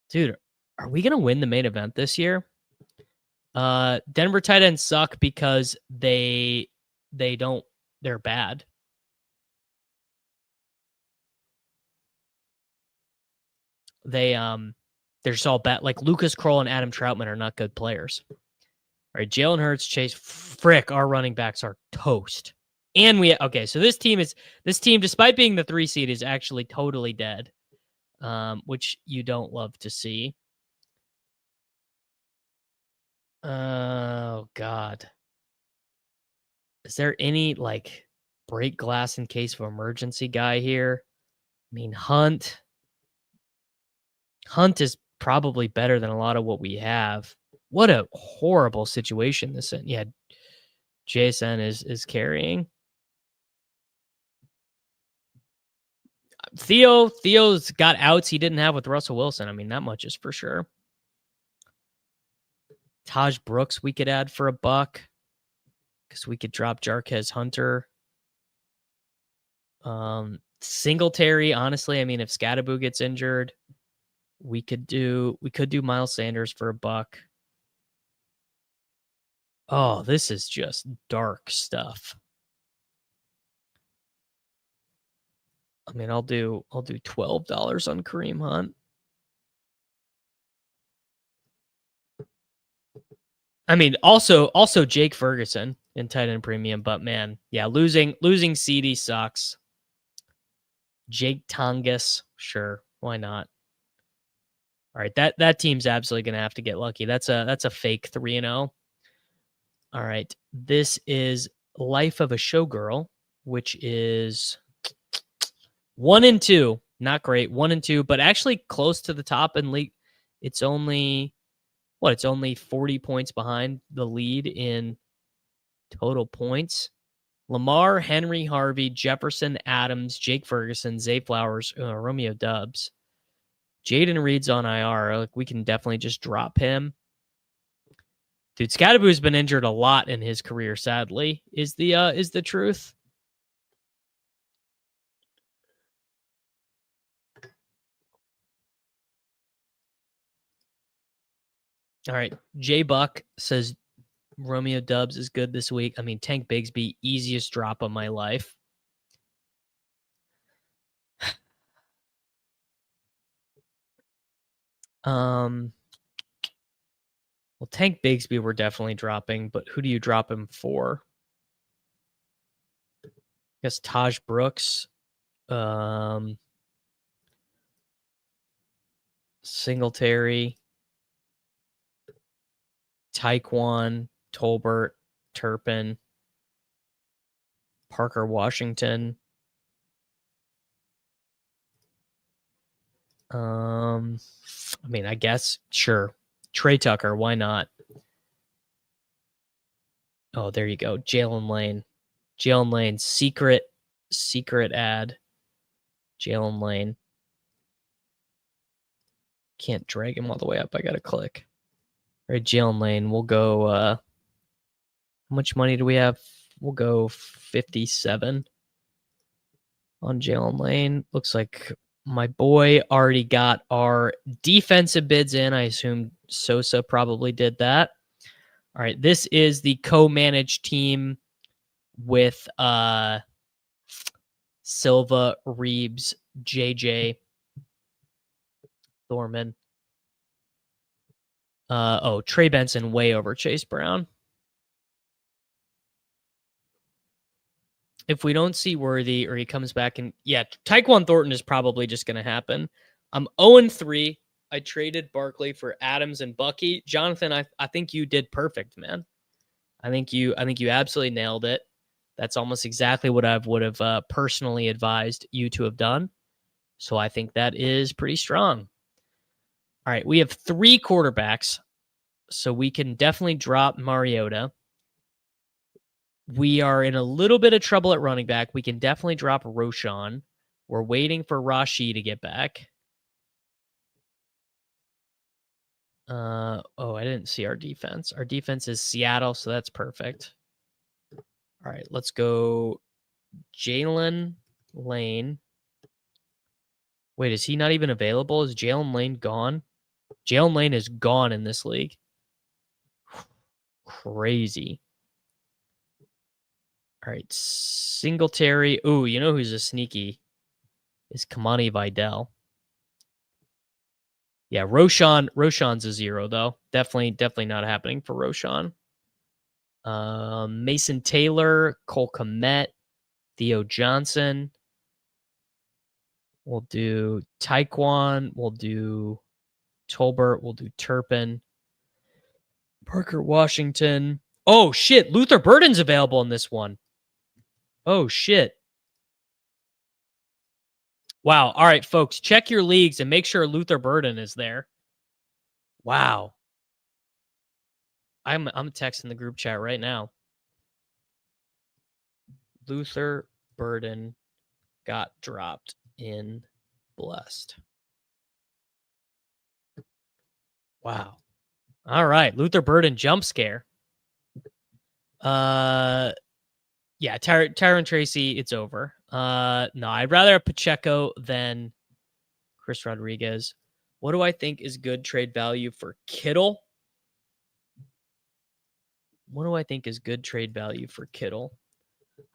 Dude, are we going to win the main event this year? Denver tight ends suck because they're bad. They're just all bad. Like Lucas Kroll and Adam Troutman are not good players. All right, Jalen Hurts, Chase, frick, our running backs are toast. And so this team, despite being the 3 seed, is actually totally dead. Which you don't love to see. Oh, God. Is there any, break glass in case of emergency guy here? I mean, Hunt is probably better than a lot of what we have. What a horrible situation this is. Yeah, JSN is carrying. Theo's got outs he didn't have with Russell Wilson. I mean, that much is for sure. Taj Brooks we could add for $1 because we could drop Jarquez Hunter. Singletary, honestly, I mean, if Scattaboo gets injured, we could do Miles Sanders for $1. Oh, this is just dark stuff. I mean, I'll do $12 on Kareem Hunt. I mean, also Jake Ferguson in tight end premium, but man, yeah, losing CD sucks. Jake Tongas, sure, why not? All right, that team's absolutely gonna have to get lucky. That's a fake 3-0. All right, this is Life of a Showgirl, which is 1-2. Not great, 1-2, but actually close to the top in league. It's only 40 points behind the lead in total points. Lamar, Henry, Harvey, Jefferson, Adams, Jake Ferguson, Zay Flowers, Romeo Dubs. Jaden Reed's on IR. We can definitely just drop him. Dude, Scattaboo's been injured a lot in his career, sadly, is the truth. All right. J Buck says Romeo Dubs is good this week. I mean, Tank Bigsby, easiest drop of my life. Well, Tank Bigsby we're definitely dropping, but who do you drop him for? I guess Taj Brooks. Singletary. Taekwon. Tolbert, Turpin, Parker Washington. I mean, I guess, sure. Trey Tucker, why not? Oh, there you go. Jalen Lane. Jalen Lane, secret ad. Jalen Lane. Can't drag him all the way up. I got to click. All right, Jalen Lane. We'll go, how much money do we have? We'll go 57 on Jalen Lane. Looks like my boy already got our defensive bids in. I assume Sosa probably did that. All right, this is the co-managed team with Silva, Reeves, JJ, Thorman. Trey Benson way over Chase Brown. If we don't see Worthy or he comes back and Tyquan Thornton is probably just going to happen. I'm 0-3. I traded Barkley for Adams and Bucky. Jonathan, I think you did perfect, man. I think you absolutely nailed it. That's almost exactly what I would have personally advised you to have done. So I think that is pretty strong. All right, we have 3 quarterbacks, so we can definitely drop Mariota. We are in a little bit of trouble at running back. We can definitely drop Roshan. We're waiting for Rashi to get back. I didn't see our defense. Our defense is Seattle, so that's perfect. All right, let's go Jalen Lane. Wait, is he not even available? Is Jalen Lane gone? Jalen Lane is gone in this league. Crazy. All right, Singletary. Ooh, you know who's a sneaky? Is Kamani Vidal. Yeah, Roshan's a 0, though. Definitely not happening for Roshan. Mason Taylor, Cole Kmet, Theo Johnson. We'll do Tyquan. We'll do Tolbert. We'll do Turpin. Parker Washington. Oh, shit. Luther Burden's available in this one. Oh, shit. Wow. All right, folks. Check your leagues and make sure Luther Burden is there. Wow. I'm texting the group chat right now. Luther Burden got dropped in Blessed. Wow. All right. Luther Burden jump scare. Yeah, Tyron Tracy, it's over. No, I'd rather have Pacheco than Chris Rodriguez. What do I think is good trade value for Kittle? What do I think is good trade value for Kittle?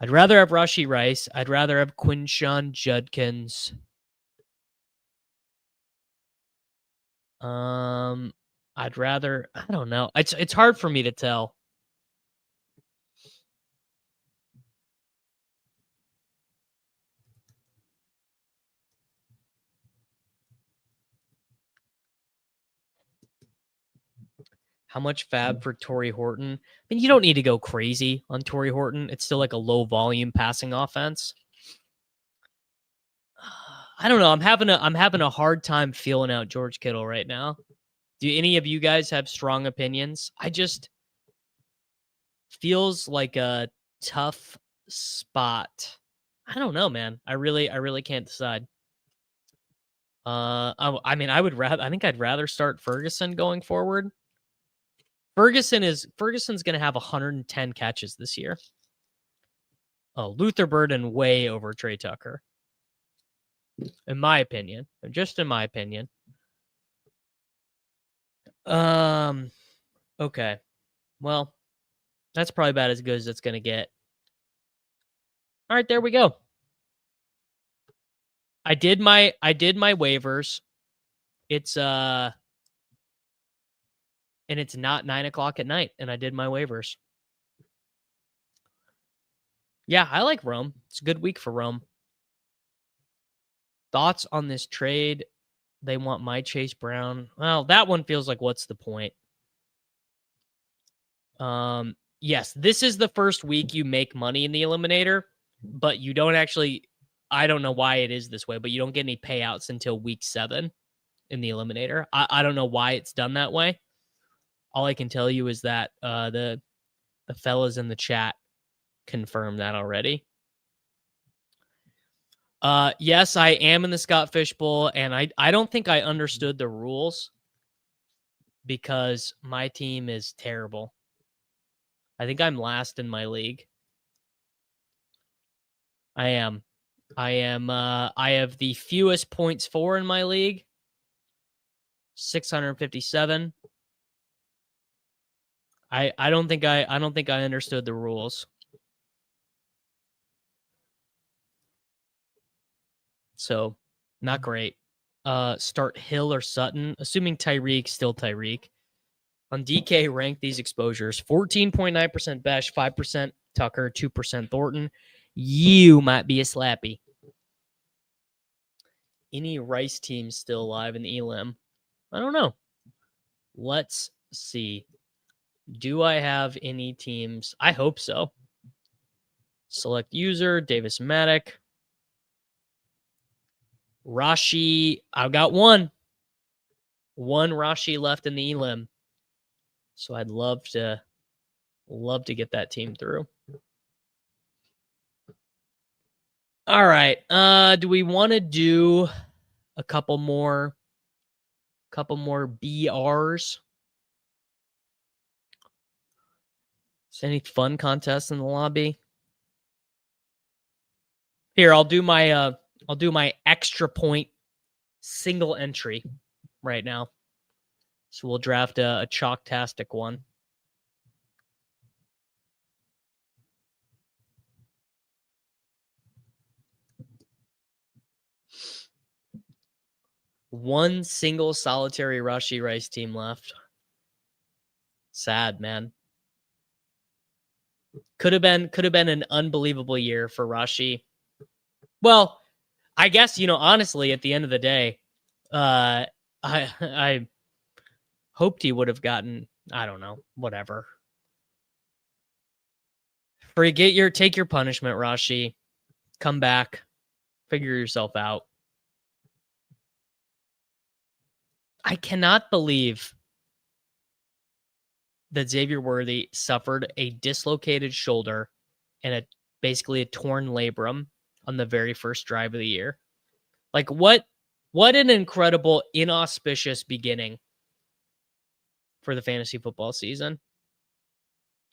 I'd rather have Rashee Rice. I'd rather have Quinshon Judkins. I'd rather, I don't know. It's hard for me to tell. How much fab for Torrey Horton? I mean, you don't need to go crazy on Torrey Horton. It's still like a low volume passing offense. I don't know. I'm having a hard time feeling out George Kittle right now. Do any of you guys have strong opinions? I just feels like a tough spot. I don't know, man. I really can't decide. I mean, I think I'd rather start Ferguson going forward. Ferguson's going to have 110 catches this year. Oh, Luther Burden way over Trey Tucker. In my opinion. Just in my opinion. Okay. Well, that's probably about as good as it's going to get. All right, there we go. I did my waivers. It's and it's not 9:00 at night, and I did my waivers. Yeah, I like Rome. It's a good week for Rome. Thoughts on this trade? They want my Chase Brown. Well, that one feels like what's the point? Yes, this is the first week you make money in the Eliminator, but you don't actually, I don't know why it is this way, but you don't get any payouts until week 7 in the Eliminator. I don't know why it's done that way. All I can tell you is that the fellas in the chat confirmed that already. Yes, I am in the Scott Fish Bowl, and I don't think I understood the rules because my team is terrible. I think I'm last in my league. I am. I have the fewest points for in my league. 657. I don't think I understood the rules. So, not great. Start Hill or Sutton, assuming Tyreek, still Tyreek. On DK, rank these exposures. 14.9% Besh, 5% Tucker, 2% Thornton. You might be a slappy. Any Rice teams still alive in the Elim? I don't know. Let's see. Do I have any teams? I hope so. Select user, Davis Maddock. Rashi, I've got one Rashi left in the Elim. So I'd love to get that team through. All right. Do we want to do a couple more BRs? Is there any fun contests in the lobby? Here, I'll do my extra point single entry right now. So we'll draft a chalktastic one. One single solitary Rashi Rice team left. Sad, man. Could have been an unbelievable year for Rashi. Well, I guess, honestly, at the end of the day, I hoped he would have gotten, I don't know, whatever. Take your punishment, Rashi. Come back. Figure yourself out. I cannot believe that Xavier Worthy suffered a dislocated shoulder and basically a torn labrum on the very first drive of the year. Like, what an incredible, inauspicious beginning for the fantasy football season.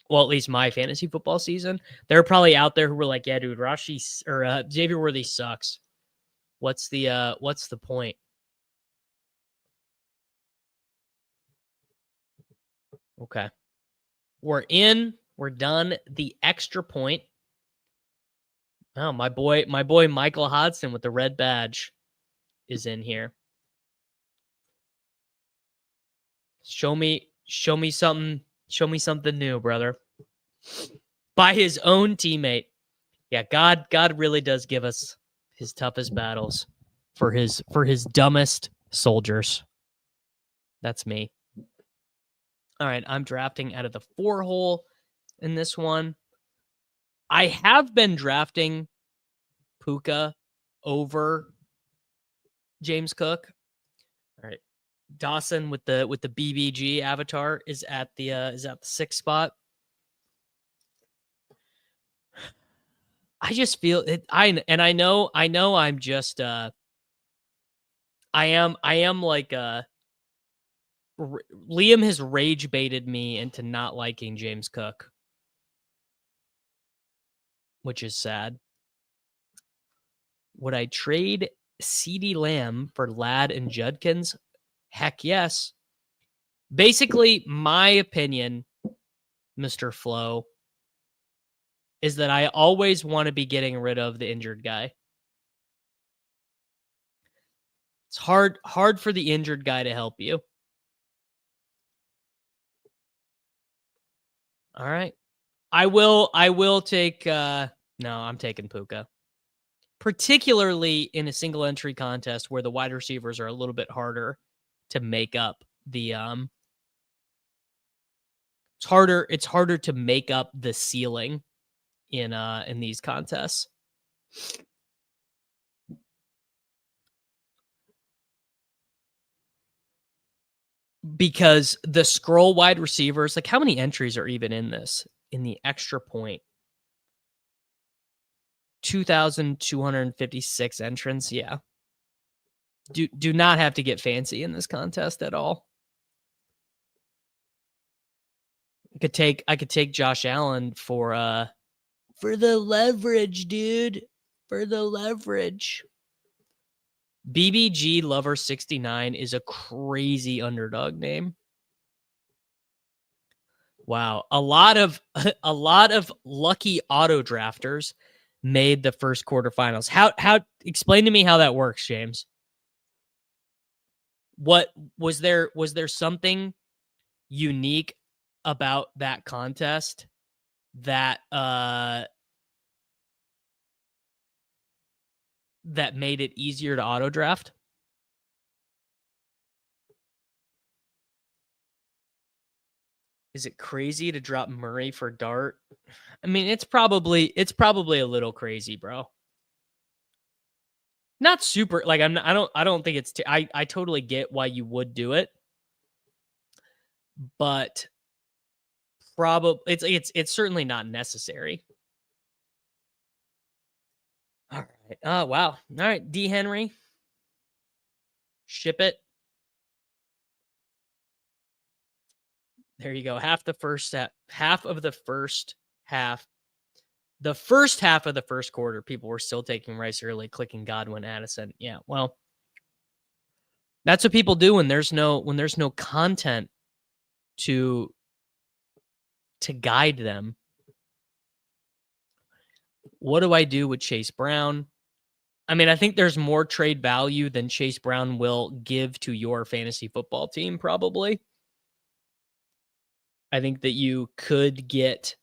Well, at least my fantasy football season. They're probably out there who were like, yeah, dude, Xavier Worthy sucks. What's the point? Okay. We're in. We're done. The extra point. Oh, my boy Michael Hodson with the red badge is in here. Show me something new, brother. By his own teammate. Yeah, God really does give us his toughest battles for his dumbest soldiers. That's me. All right, I'm drafting out of the 4 hole in this one. I have been drafting Puka over James Cook. All right. Dawson with the BBG avatar is at the 6th spot. I just feel it. I know I'm just I am like Liam has rage baited me into not liking James Cook, which is sad. Would I trade CeeDee Lamb for Ladd and Judkins? Heck yes. Basically, my opinion, Mr. Flo, is that I always want to be getting rid of the injured guy. It's hard for the injured guy to help you. All right. I will take no, I'm taking Puka. Particularly in a single entry contest where the wide receivers are a little bit harder to make up the It's harder to make up the ceiling in these contests. Because the scroll wide receivers, like how many entries are even in this? In the extra point? 2,256 entrants. Yeah. Do not have to get fancy in this contest at all. I could take Josh Allen for the leverage, dude. For the leverage. BBG Lover 69 is a crazy underdog name. Wow, a lot of lucky auto drafters made the first quarterfinals. How explain to me how that works, James? What was there something unique about that contest that that made it easier to auto draft? Is it crazy to drop Murray for Dart? I mean, it's probably a little crazy, bro. Not super. Like I don't think it's. I totally get why you would do it, but probably it's certainly not necessary. All right. Oh wow. All right, D. Henry. Ship it. There you go. Half of the first half. The first half of the first quarter, people were still taking Rice early, clicking Godwin, Addison. Yeah, well, that's what people do when there's no content to guide them. What do I do with Chase Brown? I mean, I think there's more trade value than Chase Brown will give to your fantasy football team, probably. I think that you could get.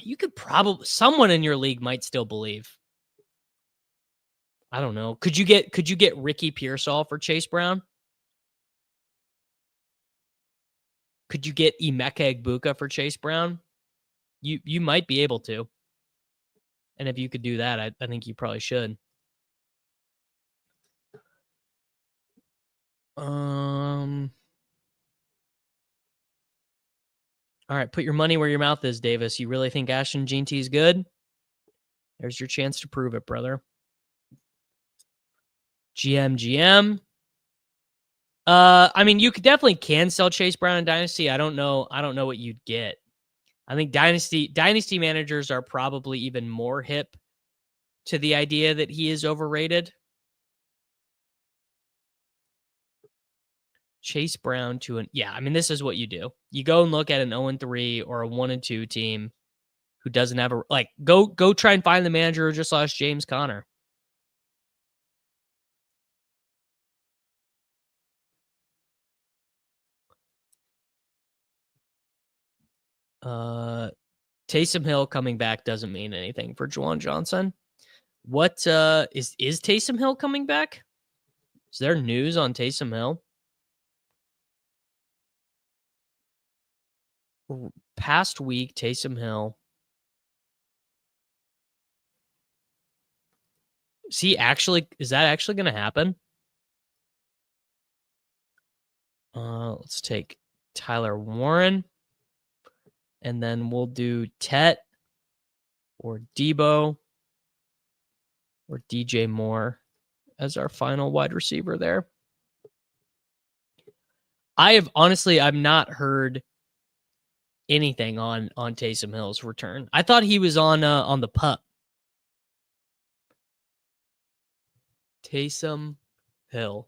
You could probably, someone in your league might still believe. I don't know. Could you get Ricky Pearsall for Chase Brown? Could you get Emeka Egbuka for Chase Brown? You might be able to. And if you could do that, I think you probably should. All right, put your money where your mouth is, Davis. You really think Ashton Jeanty is good? There's your chance to prove it, brother. GM. I mean, you definitely can sell Chase Brown in Dynasty. I don't know what you'd get. I think Dynasty managers are probably even more hip to the idea that he is overrated. Chase Brown I mean, this is what you do. You go and look at an 0-3 or a 1-2 team who doesn't have go try and find the manager who just lost James Conner. Taysom Hill coming back doesn't mean anything for Juwan Johnson. What is Taysom Hill coming back? Is there news on Taysom Hill? Past week, Taysom Hill. Is that actually going to happen? Let's take Tyler Warren. And then we'll do Tet or Debo or DJ Moore as our final wide receiver there. I've not heard anything on Taysom Hill's return. I thought he was on the pup. Taysom Hill.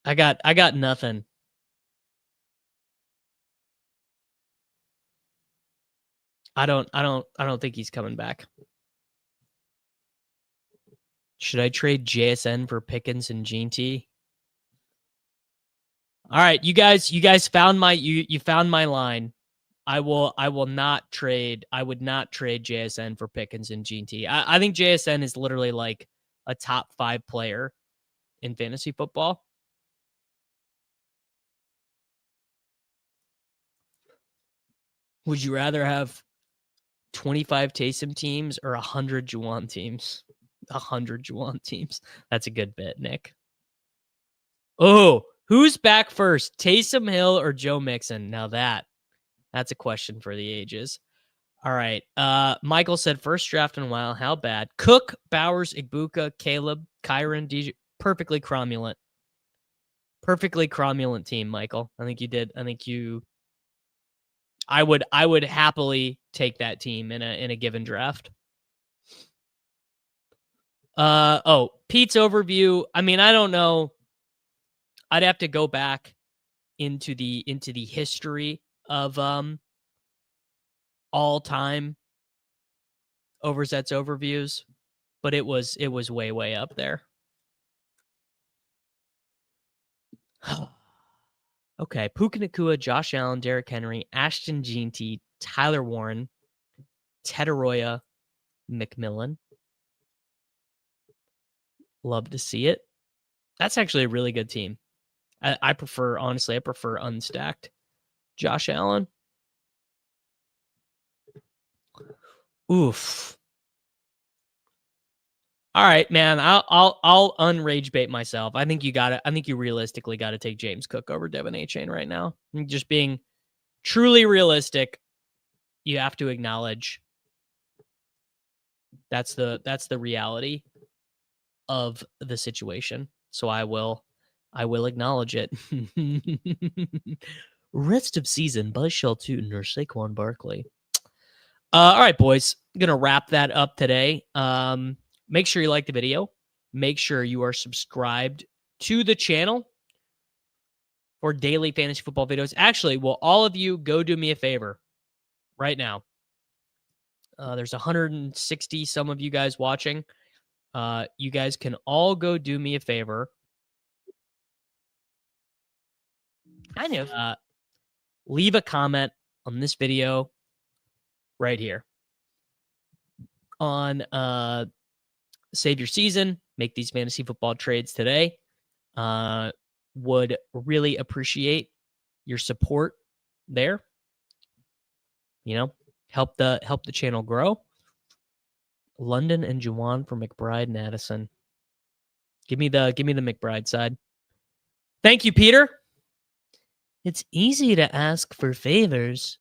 I got nothing. I don't think he's coming back. Should I trade JSN for Pickens and Jeanty? All right, you guys found you found my line. I would not trade JSN for Pickens and Jeanty. I think JSN is literally like a top 5 player in fantasy football. Would you rather have 25 Taysom teams or 100 Juwan teams? 100 Juwan teams. That's a good bit, Nick. Oh, who's back first? Taysom Hill or Joe Mixon? Now that's a question for the ages. All right. Michael said first draft in a while. How bad? Cook, Bowers, Igbuka, Caleb, Kyron, DJ. Perfectly cromulent. Perfectly cromulent team, Michael. I think you did. I would happily take that team in a given draft. Pete's overview. I mean, I don't know. I'd have to go back into the history of all-time oversets overviews, but it was way up there. Okay, Puka Nacua, Josh Allen, Derrick Henry, Ashton Jeanty, Tyler Warren, Tetaroya, McMillan. Love to see it. That's actually a really good team. I prefer unstacked Josh Allen. Oof. All right, man. I'll unrage bait myself. I think you realistically got to take James Cook over Devin A-Chain right now. Just being truly realistic, you have to acknowledge that's the reality of the situation. So I will acknowledge it. Rest of season, Buzz Shelton or Saquon Barkley. All right, boys. I'm going to wrap that up today. Make sure you like the video. Make sure you are subscribed to the channel for daily fantasy football videos. Actually, will all of you go do me a favor right now? There's 160 some of you guys watching. You guys can all go do me a favor. Kind of. Leave a comment on this video right here on save your season, make these fantasy football trades today. Would really appreciate your support there. You know, help the channel grow. London and Juwan for McBride and Addison. Give me the McBride side. Thank you, Peter. It's easy to ask for favors.